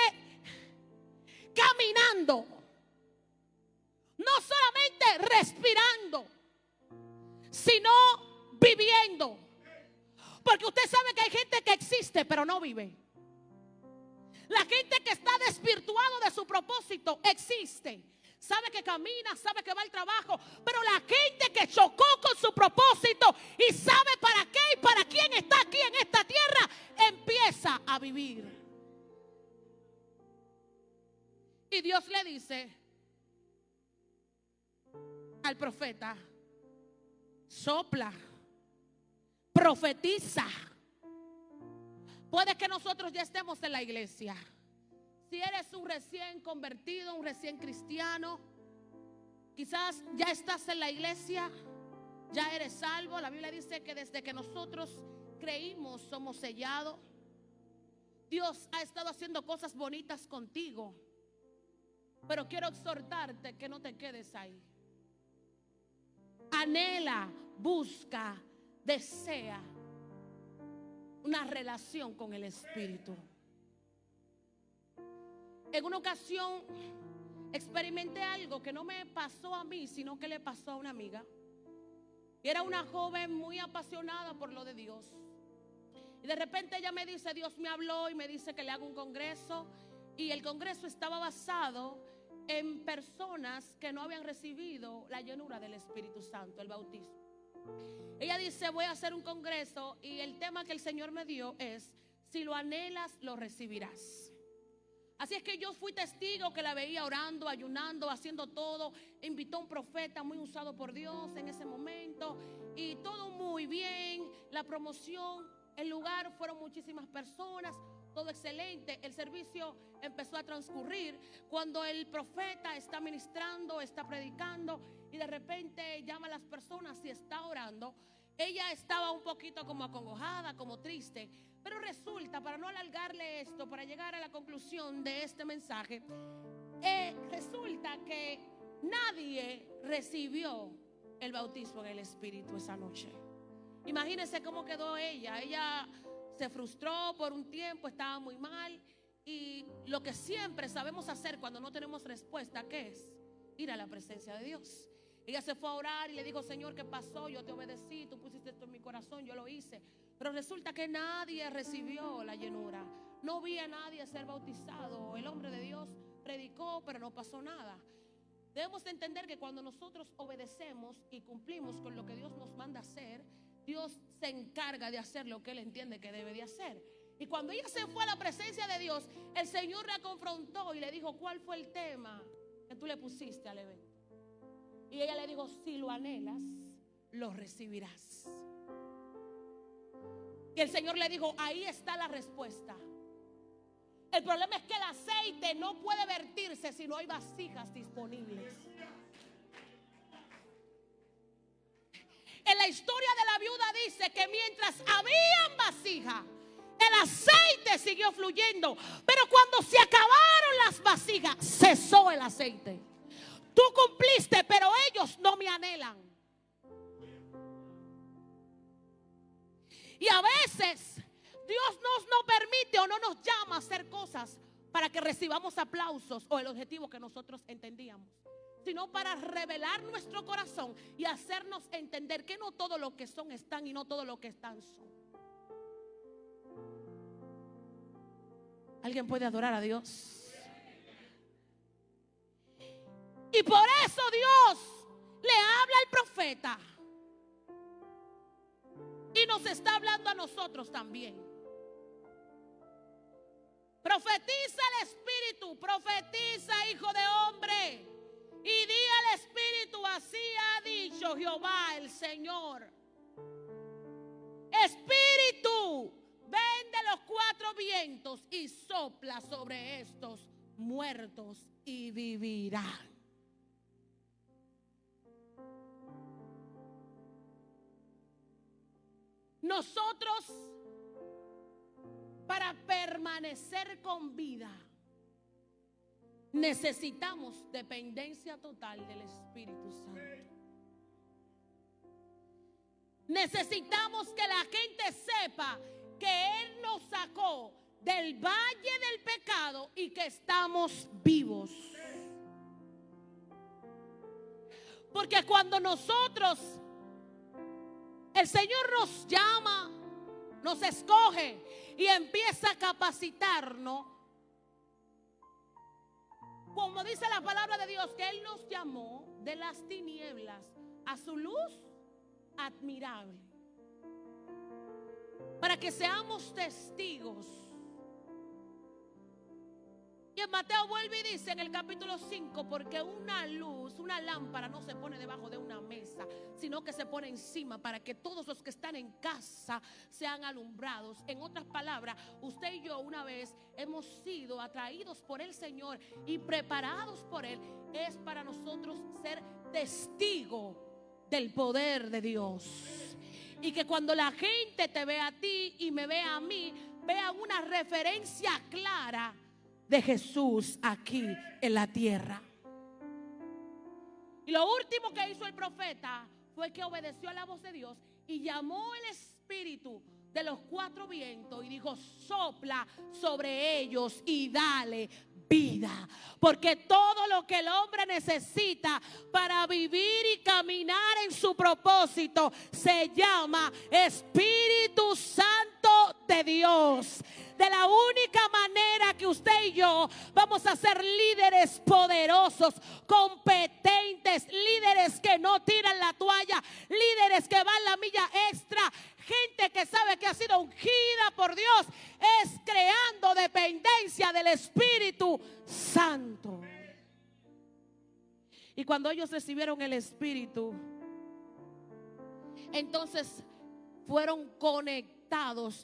[SPEAKER 1] caminando, no solamente respirando, sino viviendo. Porque usted sabe que hay gente que existe pero no vive. La gente que está desvirtuado de su propósito existe. Sabe que camina, sabe que va al trabajo, pero la gente que chocó con su propósito y sabe para qué y para quién está aquí en esta tierra, empieza a vivir. Y Dios le dice al profeta: sopla, profetiza. Puede que nosotros ya estemos en la iglesia. Si eres un recién convertido, un recién cristiano, quizás ya estás en la iglesia, ya eres salvo. La Biblia dice que desde que nosotros creímos somos sellados. Dios ha estado haciendo cosas bonitas contigo, pero quiero exhortarte que no te quedes ahí. Anhela, busca, desea una relación con el Espíritu. En una ocasión experimenté algo que no me pasó a mí, sino que le pasó a una amiga. Era una joven muy apasionada por lo de Dios. Y de repente ella me dice: Dios me habló y me dice que le haga un congreso. Y el congreso estaba basado en personas que no habían recibido la llenura del Espíritu Santo, el bautismo. Ella dice: voy a hacer un congreso y el tema que el Señor me dio es: si lo anhelas, lo recibirás. Así es que yo fui testigo que la veía orando, ayunando, haciendo todo. Invitó a un profeta muy usado por Dios en ese momento y todo muy bien. La promoción, el lugar, fueron muchísimas personas, todo excelente. El servicio empezó a transcurrir cuando el profeta está ministrando, está predicando y de repente llama a las personas y está orando. Ella estaba un poquito como acongojada, como triste. Pero resulta, para no alargarle esto, para llegar a la conclusión de este mensaje, resulta que nadie recibió el bautismo en el Espíritu esa noche. Imagínense cómo quedó ella. Ella se frustró por un tiempo, estaba muy mal. Y lo que siempre sabemos hacer cuando no tenemos respuesta, ¿qué es? Ir a la presencia de Dios. Ella se fue a orar y le dijo: Señor, ¿qué pasó? Yo te obedecí, tú pusiste esto en mi corazón, yo lo hice. Pero resulta que nadie recibió la llenura. No vi a nadie ser bautizado. El hombre de Dios predicó, pero no pasó nada. Debemos de entender que cuando nosotros obedecemos y cumplimos con lo que Dios nos manda hacer, Dios se encarga de hacer lo que Él entiende que debe de hacer. Y cuando ella se fue a la presencia de Dios, el Señor la confrontó y le dijo: ¿cuál fue el tema que tú le pusiste al evento? Y ella le dijo: si lo anhelas, lo recibirás. Y el Señor le dijo: ahí está la respuesta. El problema es que el aceite no puede vertirse si no hay vasijas disponibles. En la historia de la viuda dice que mientras habían vasijas, el aceite siguió fluyendo. Pero cuando se acabaron las vasijas, cesó el aceite. Tú cumpliste, pero ellos no me anhelan. Y a veces Dios no permite o no nos llama a hacer cosas para que recibamos aplausos o el objetivo que nosotros entendíamos, sino para revelar nuestro corazón y hacernos entender que no todo lo que son están y no todo lo que están son. ¿Alguien puede adorar a Dios? Y por eso Dios le habla al profeta y nos está hablando a nosotros también. Profetiza el Espíritu, profetiza, hijo de hombre, y di al Espíritu: así ha dicho Jehová el Señor. Espíritu, ven de los cuatro vientos y sopla sobre estos muertos y vivirán. Nosotros, para permanecer con vida, necesitamos dependencia total del Espíritu Santo. Necesitamos que la gente sepa que Él nos sacó del valle del pecado y que estamos vivos. Porque cuando nosotros, el Señor nos llama, nos escoge y empieza a capacitarnos, como dice la palabra de Dios, que Él nos llamó de las tinieblas a su luz admirable, para que seamos testigos. Y en Mateo vuelve y dice en el capítulo 5, porque una luz, una lámpara no se pone debajo de una mesa, sino que se pone encima para que todos los que están en casa sean alumbrados. En otras palabras, usted y yo una vez hemos sido atraídos por el Señor y preparados por Él. Es para nosotros ser testigos del poder de Dios. Y que cuando la gente te ve a ti y me ve a mí, vean una referencia clara de Jesús aquí en la tierra. Y lo último que hizo el profeta fue que obedeció a la voz de Dios y llamó el espíritu de los cuatro vientos y dijo: sopla sobre ellos y dale vida. Porque todo lo que el hombre necesita para vivir y caminar en su propósito se llama Espíritu Santo de Dios. De la única manera que usted y yo vamos a ser líderes poderosos, competentes, líderes que no tiran la toalla, líderes que van la milla extra, gente que sabe que ha sido ungida por Dios, es creando dependencia del Espíritu Santo. Y cuando ellos recibieron el Espíritu, entonces fueron conectados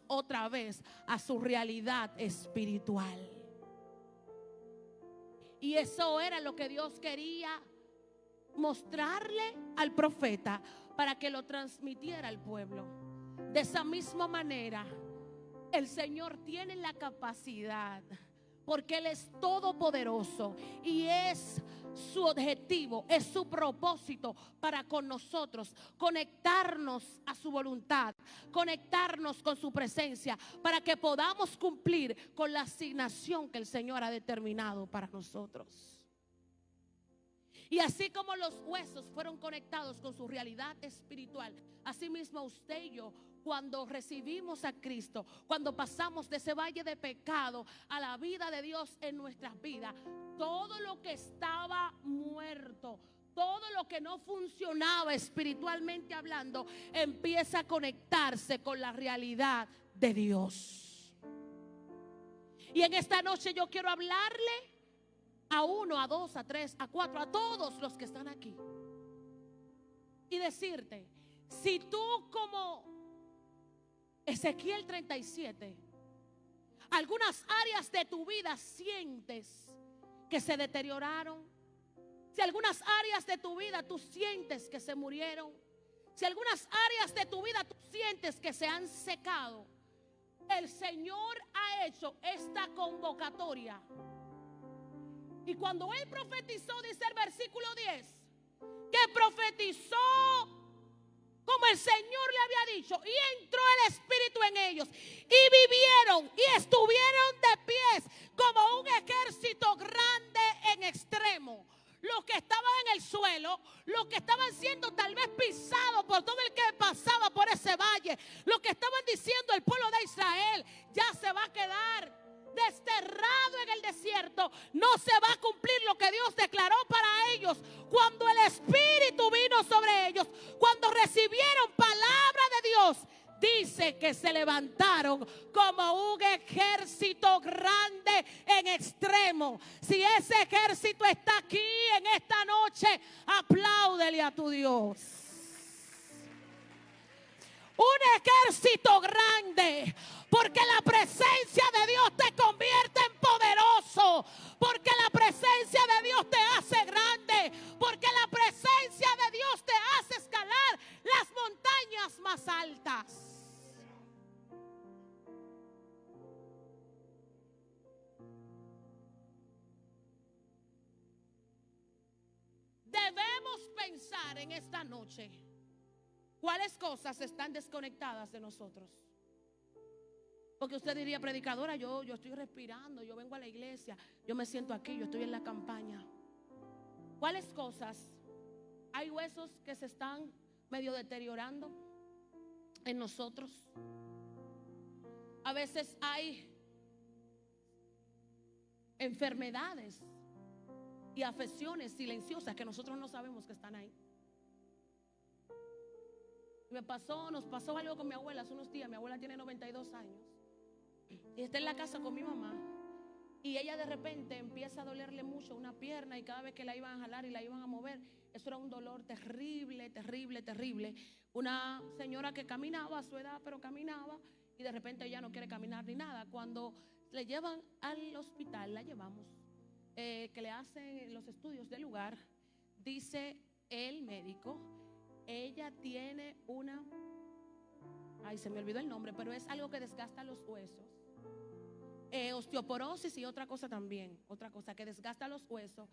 [SPEAKER 1] otra vez a su realidad espiritual. Y eso era lo que Dios quería mostrarle al profeta para que lo transmitiera al pueblo. De esa misma manera, el Señor tiene la capacidad, porque Él es todopoderoso y es su objetivo, es su propósito para con nosotros, conectarnos a su voluntad, conectarnos con su presencia, para que podamos cumplir con la asignación que el Señor ha determinado para nosotros. Y así como los huesos fueron conectados con su realidad espiritual, así mismo usted y yo, cuando recibimos a Cristo, cuando pasamos de ese valle de pecado a la vida de Dios en nuestras vidas, todo lo que estaba muerto, todo lo que no funcionaba espiritualmente hablando, empieza a conectarse con la realidad de Dios. Y en esta noche yo quiero hablarle a uno, a dos, a tres, a cuatro, a todos los que están aquí, y decirte: si tú, como Ezequiel 37, algunas áreas de tu vida sientes que se deterioraron, si algunas áreas de tu vida tú sientes que se murieron, si algunas áreas de tu vida tú sientes que se han secado, el Señor ha hecho esta convocatoria. Y cuando Él profetizó, dice el versículo 10, que profetizó como el Señor le había dicho, y entró el Espíritu en ellos, y vivieron y estuvieron de pies como un ejército grande en extremo. Los que estaban en el suelo, los que estaban siendo tal vez pisados por todo el que pasaba por ese valle, los que estaban diciendo: el pueblo de Israel ya se va a quedar desterrado en el desierto, no se va a cumplir lo que Dios declaró para ellos. Cuando el Espíritu vino sobre ellos, cuando recibieron palabra de Dios, dice que se levantaron como un ejército grande en extremo. Si ese ejército está aquí en esta noche, apláudele a tu Dios. Un ejército grande, porque la presencia de Dios te convierte en poderoso, porque la presencia de Dios te hace grande, porque la presencia de Dios te hace escalar las montañas más altas. Debemos pensar en esta noche cuáles cosas están desconectadas de nosotros. Porque usted diría, predicadora, yo estoy respirando, yo vengo a la iglesia, yo me siento aquí, yo estoy en la campaña. ¿Cuáles cosas? Hay huesos que se están medio deteriorando en nosotros. A veces hay enfermedades y afecciones silenciosas que nosotros no sabemos que están ahí. Nos pasó algo con mi abuela hace unos días. Mi abuela tiene 92 años y está en la casa con mi mamá. Y ella de repente empieza a dolerle mucho una pierna, y cada vez que la iban a jalar y la iban a mover, eso era un dolor terrible, terrible, terrible. Una señora que caminaba a su edad, pero caminaba, y de repente ella no quiere caminar ni nada. Cuando le llevan al hospital, la llevamos, que le hacen los estudios del lugar, dice el médico, ella tiene una, ay, se me olvidó el nombre, pero es algo que desgasta los huesos. Osteoporosis y otra cosa también, otra cosa que desgasta los huesos.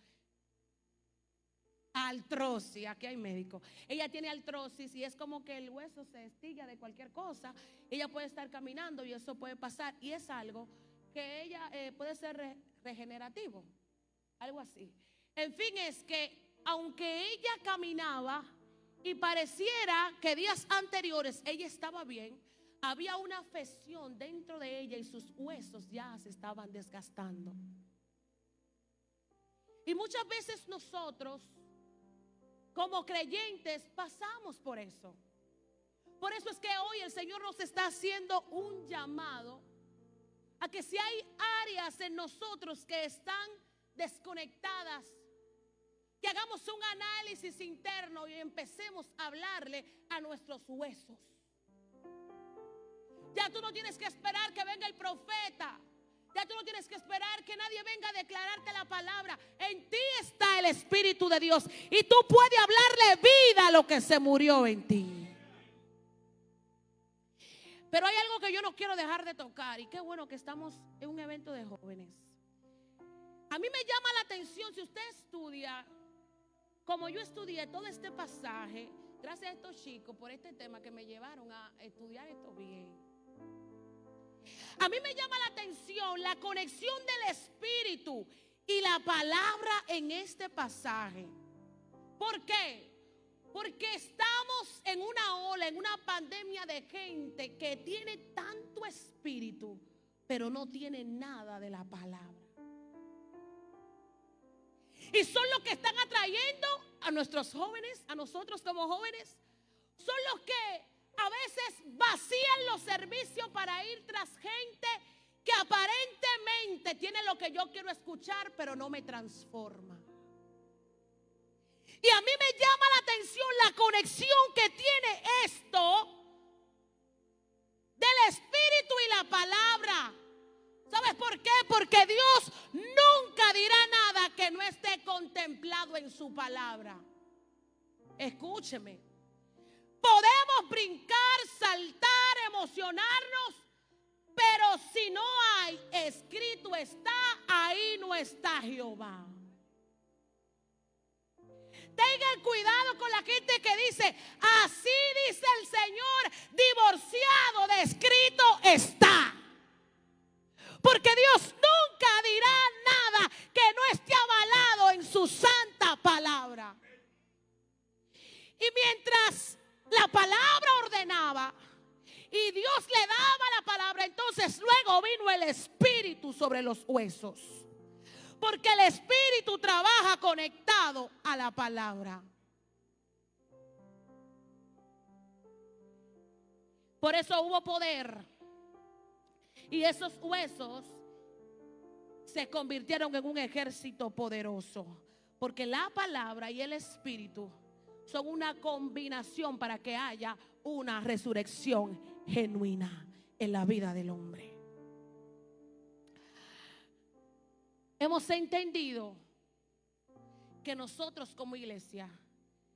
[SPEAKER 1] Artrosis, aquí hay médico. Ella tiene artrosis y es como que el hueso se estilla de cualquier cosa. Ella puede estar caminando y eso puede pasar, y es algo que ella puede ser regenerativo, algo así. En fin, es que aunque ella caminaba y pareciera que días anteriores ella estaba bien, había una afección dentro de ella y sus huesos ya se estaban desgastando. Y muchas veces nosotros, como creyentes, pasamos por eso. Por eso es que hoy el Señor nos está haciendo un llamado a que si hay áreas en nosotros que están desconectadas, que hagamos un análisis interno y empecemos a hablarle a nuestros huesos. Ya tú no tienes que esperar que venga el profeta. Ya tú no tienes que esperar que nadie venga a declararte la palabra. En ti está el Espíritu de Dios, y tú puedes hablarle vida a lo que se murió en ti. Pero hay algo que yo no quiero dejar de tocar, y qué bueno que estamos en un evento de jóvenes. A mí me llama la atención, si usted estudia como yo estudié todo este pasaje, gracias a estos chicos por este tema que me llevaron a estudiar esto bien. A mí me llama la atención la conexión del Espíritu y la palabra en este pasaje. ¿Por qué? Porque estamos en una ola, en una pandemia de gente que tiene tanto espíritu, pero no tiene nada de la palabra. Y son los que están atrayendo a nuestros jóvenes, a nosotros como jóvenes. Son los que a veces vacían los servicios para ir tras gente que aparentemente tiene lo que yo quiero escuchar, pero no me transforma. Y a mí me llama la atención la conexión que tiene esto del Espíritu y la palabra. ¿Sabes por qué? Porque Dios nunca dirá nada que no esté contemplado en su palabra. Escúcheme. Podemos brincar, saltar, emocionarnos, pero si no hay escrito está, ahí no está Jehová. Tengan cuidado con la gente que dice, así dice el Señor, divorciado de escrito está. Porque Dios nunca dirá nada que no esté avalado en su santa palabra. Y mientras la palabra ordenaba y Dios le daba la palabra, entonces luego vino el Espíritu sobre los huesos. Porque el Espíritu trabaja conectado a la palabra. Por eso hubo poder. Y esos huesos se convirtieron en un ejército poderoso. Porque la palabra y el Espíritu son una combinación para que haya una resurrección genuina en la vida del hombre. Hemos entendido que nosotros como iglesia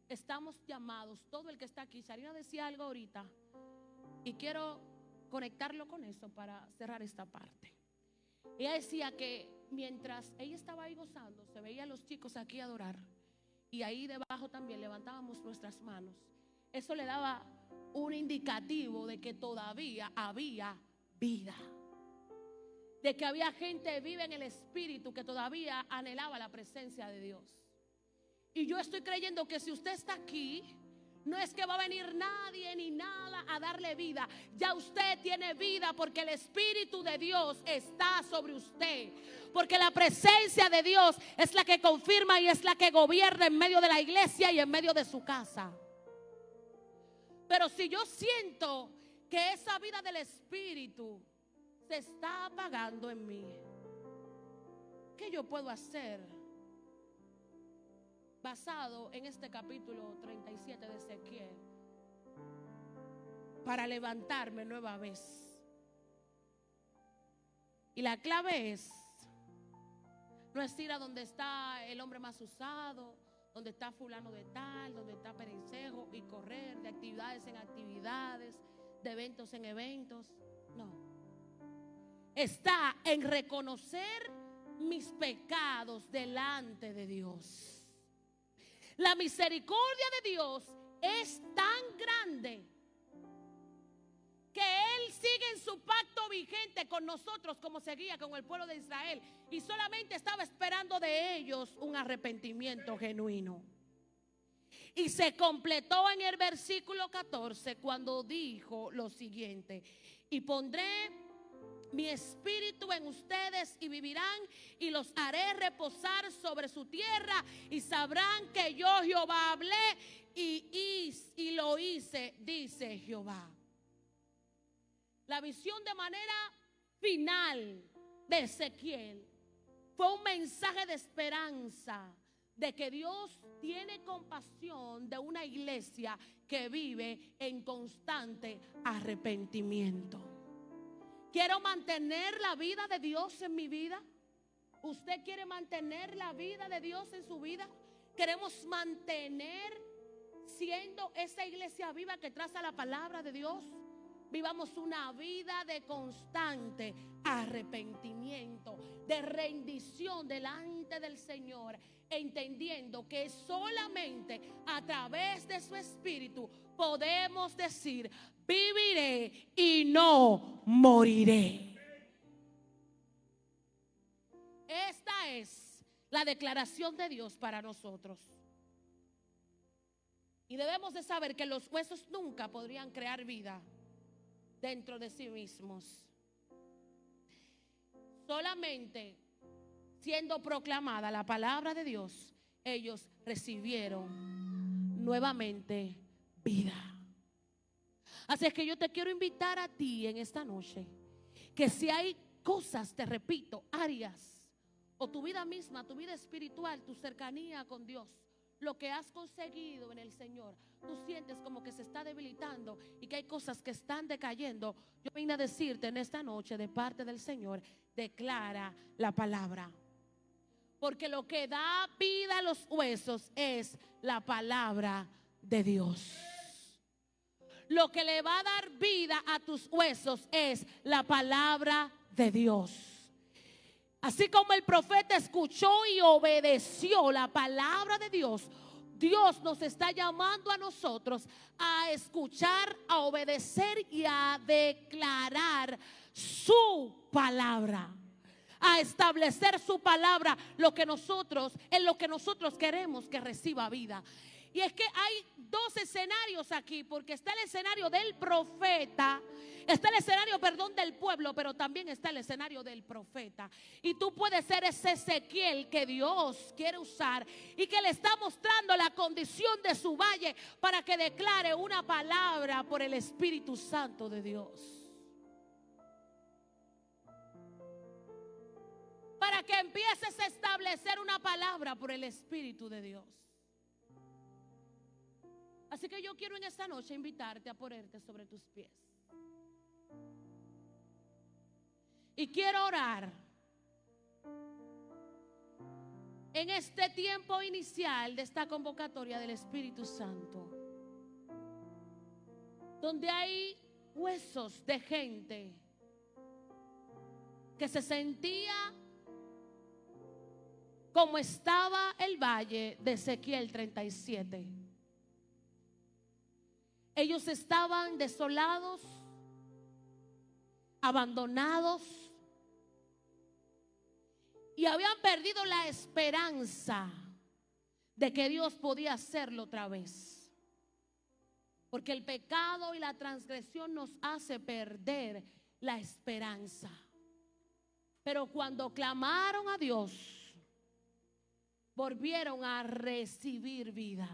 [SPEAKER 1] estamos llamados, todo el que está aquí, Sarina decía algo ahorita y quiero conectarlo con eso para cerrar esta parte. Ella decía que mientras ella estaba ahí gozando, se veía a los chicos aquí adorar, y ahí debajo también levantábamos nuestras manos. Eso le daba un indicativo de que todavía había vida. de que había gente viva en el Espíritu que todavía anhelaba la presencia de Dios. Y yo estoy creyendo que si usted está aquí, no es que va a venir nadie ni nada a darle vida. Ya usted tiene vida porque el Espíritu de Dios está sobre usted. Porque la presencia de Dios es la que confirma y es la que gobierna en medio de la iglesia y en medio de su casa. Pero si yo siento que esa vida del Espíritu se está apagando en mí, ¿qué yo puedo hacer? Basado en este capítulo 37 de Ezequiel, para levantarme nueva vez. Y la clave es, no es ir a donde está el hombre más usado, donde está fulano de tal, donde está perencejo, y correr de actividades en actividades, de eventos en eventos. No. Está en reconocer mis pecados delante de Dios. La misericordia de Dios es tan grande que Él sigue en su pacto vigente con nosotros, como seguía con el pueblo de Israel, y solamente estaba esperando de ellos un arrepentimiento genuino. Y se completó en el versículo 14 cuando dijo lo siguiente: y pondré mi espíritu en ustedes y vivirán, y los haré reposar sobre su tierra, y sabrán que yo Jehová hablé y lo hice, dice Jehová. La visión de manera final de Ezequiel fue un mensaje de esperanza, de que Dios tiene compasión de una iglesia que vive en constante arrepentimiento. Quiero mantener la vida de Dios en mi vida. ¿Usted quiere mantener la vida de Dios en su vida? Queremos mantener siendo esa iglesia viva que traza la palabra de Dios. Vivamos una vida de constante arrepentimiento, de rendición delante del Señor, entendiendo que solamente a través de su Espíritu podemos decir: viviré y no moriré. Esta es la declaración de Dios para nosotros. Y debemos de saber que los huesos nunca podrían crear vida dentro de sí mismos. Solamente siendo proclamada la palabra de Dios, ellos recibieron nuevamente vida. Así es que yo te quiero invitar a ti en esta noche, que si hay cosas, te repito, áreas, o tu vida misma, tu vida espiritual, tu cercanía con Dios, lo que has conseguido en el Señor, tú sientes como que se está debilitando y que hay cosas que están decayendo, yo vine a decirte en esta noche de parte del Señor: declara la palabra. Porque lo que da vida a los huesos es la palabra de Dios. Lo que le va a dar vida a tus huesos es la palabra de Dios. Así como el profeta escuchó y obedeció la palabra de Dios, Dios nos está llamando a nosotros a escuchar, a obedecer y a declarar su palabra, a establecer su palabra, en lo que nosotros queremos que reciba vida. Y es que hay dos escenarios aquí, porque está el escenario del profeta, está el escenario, del pueblo, pero también está el escenario del profeta. Y tú puedes ser ese Ezequiel que Dios quiere usar y que le está mostrando la condición de su valle para que declare una palabra por el Espíritu Santo de Dios. Para que empieces a establecer una palabra por el Espíritu de Dios. Así que yo quiero en esta noche invitarte a ponerte sobre tus pies. Y quiero orar en este tiempo inicial de esta convocatoria del Espíritu Santo, donde hay huesos de gente que se sentía como estaba el valle de Ezequiel 37. Ellos estaban desolados, abandonados, y habían perdido la esperanza de que Dios podía hacerlo otra vez. Porque el pecado y la transgresión nos hace perder la esperanza. Pero cuando clamaron a Dios, volvieron a recibir vida.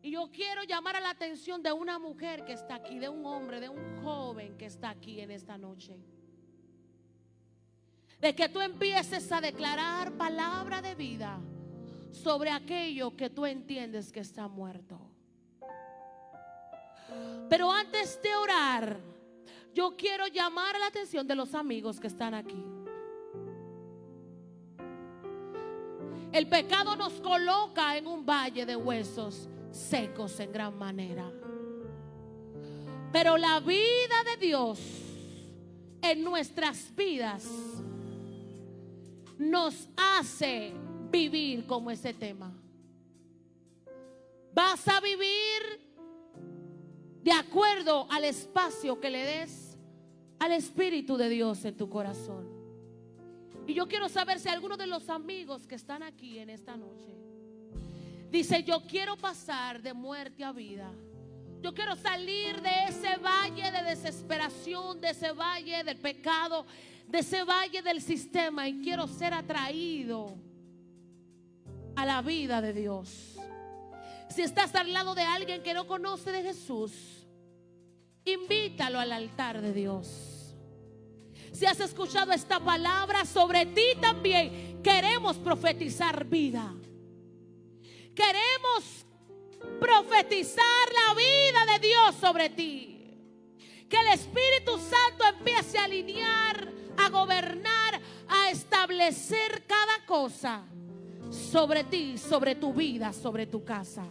[SPEAKER 1] Y yo quiero llamar a la atención de una mujer que está aquí, de un hombre, de un joven que está aquí en esta noche. De que tú empieces a declarar palabra de vida sobre aquello que tú entiendes que está muerto. Pero antes de orar, yo quiero llamar la atención de los amigos que están aquí. El pecado nos coloca en un valle de huesos secos en gran manera. Pero la vida de Dios en nuestras vidas nos hace vivir como ese tema. Vas a vivir de acuerdo al espacio que le des al Espíritu de Dios en tu corazón. Y yo quiero saber si alguno de los amigos que están aquí en esta noche dice: yo quiero pasar de muerte a vida. Yo quiero salir de ese valle de desesperación, de ese valle del pecado, de ese valle del sistema, y quiero ser atraído a la vida de Dios. Si estás al lado de alguien que no conoce de Jesús, invítalo al altar de Dios. Si has escuchado esta palabra sobre ti también, queremos profetizar vida. Queremos profetizar la vida de Dios sobre ti. Que el Espíritu Santo empiece a alinear, a gobernar, a establecer cada cosa sobre ti, sobre tu vida, sobre tu casa.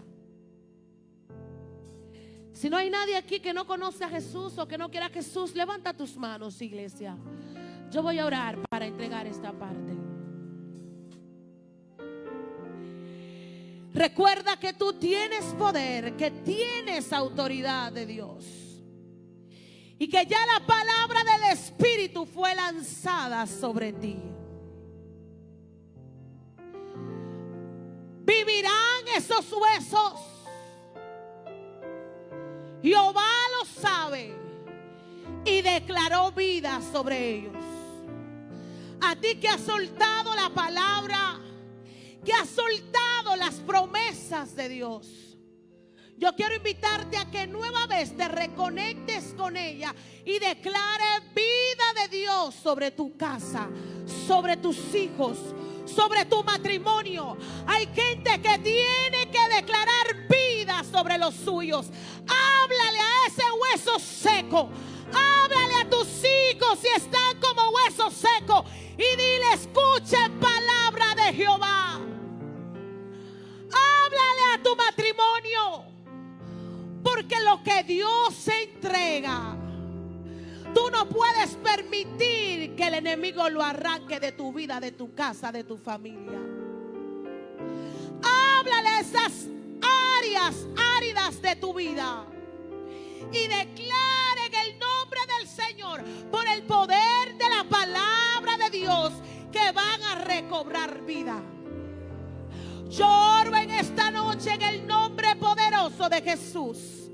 [SPEAKER 1] Si no hay nadie aquí que no conoce a Jesús o que no quiera a Jesús, levanta tus manos, iglesia. Yo voy a orar para entregar esta parte. Recuerda que tú tienes poder, que tienes autoridad de Dios, y que ya la palabra del Espíritu fue lanzada sobre ti. Vivirán esos huesos. Jehová lo sabe y declaró vida sobre ellos. A ti que has soltado la palabra, que has soltado las promesas de Dios, yo quiero invitarte a que nueva vez te reconectes con ella y declare vida de Dios sobre tu casa, sobre tus hijos, sobre tu matrimonio. Hay gente que tiene que declarar vida sobre los suyos. Háblale a ese hueso seco. Háblale a tus hijos si están como hueso seco y dile: escuchen palabra de Jehová. Háblale a tu matrimonio, porque lo que Dios se entrega, tú no puedes permitir que el enemigo lo arranque de tu vida, de tu casa, de tu familia. Háblale a esas áreas áridas de tu vida y declare en el nombre del Señor, por el poder de la palabra de Dios, que van a recobrar vida. Yo oro en esta noche en el nombre poderoso de Jesús,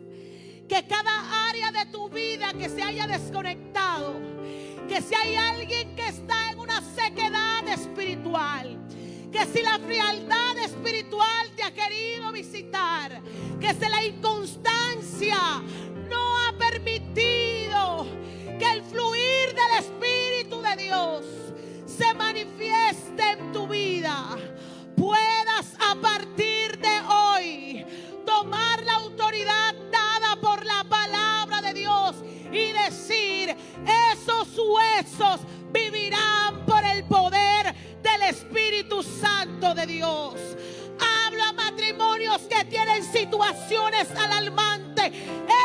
[SPEAKER 1] que cada área de tu vida que se haya desconectado, que si hay alguien que está en una sequedad espiritual, que si la frialdad espiritual te ha querido visitar, que si la inconstancia no ha permitido que el fluir del Espíritu de Dios se manifieste en tu vida, puedas a partir de hoy tomar la autoridad dada por la palabra de Dios y decir: esos huesos vivirán por el poder del Espíritu Santo de Dios. Hablo a matrimonios que tienen situaciones alarmantes,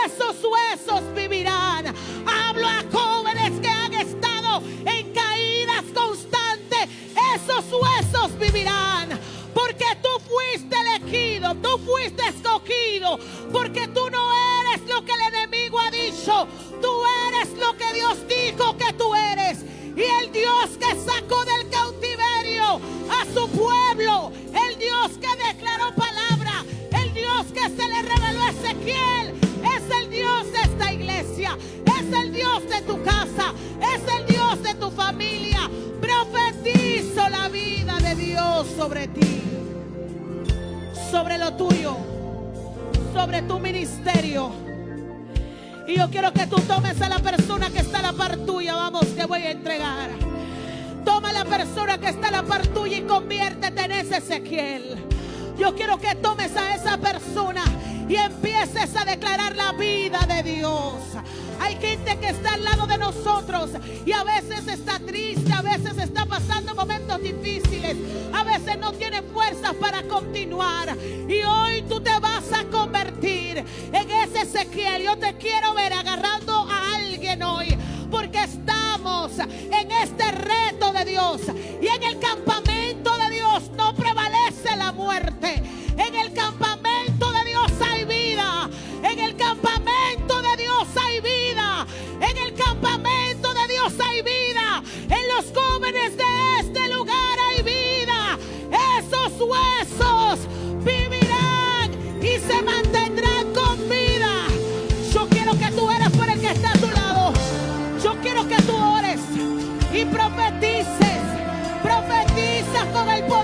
[SPEAKER 1] esos huesos vivirán. Hablo a jóvenes que han estado en caídas constantes, esos huesos vivirán. Porque tú fuiste elegido, tú fuiste escogido, porque tú no eres lo que el enemigo ha dicho, tú eres lo que Dios dijo que tú eres. Y el Dios que que sacó del cautiverio a su pueblo, el Dios que declaró palabra, el Dios que se le reveló a Ezequiel, es el Dios de esta iglesia, es el Dios de tu casa, es el Dios de tu familia. Profetizo la vida de Dios sobre ti, sobre lo tuyo, sobre tu ministerio. Y yo quiero que tú tomes a la persona que está a la par tuya. Vamos, te voy a entregar. Toma a la persona que está a la par tuya y conviértete en ese Ezequiel. Yo quiero que tomes a esa persona y empieces a declarar la vida de Dios. Hay gente que está al lado de nosotros y a veces está triste, a veces está pasando momentos difíciles, a veces no tiene fuerzas para continuar. Y hoy tú te vas a convertir en ese Ezequiel. Yo te quiero ver agarrando a alguien hoy, porque estamos en este reto de Dios. Y en el campamento de Dios no prevalece la muerte. En el campamento de Dios hay vida. En el campamento de Dios hay vida. En el campamento de Dios hay vida. En los jóvenes de este lugar hay vida. Esos huesos vivirán y se mantendrán con vida. Yo quiero que tú eres por el que está a tu lado. Yo quiero que tú ores y profetizas con el poder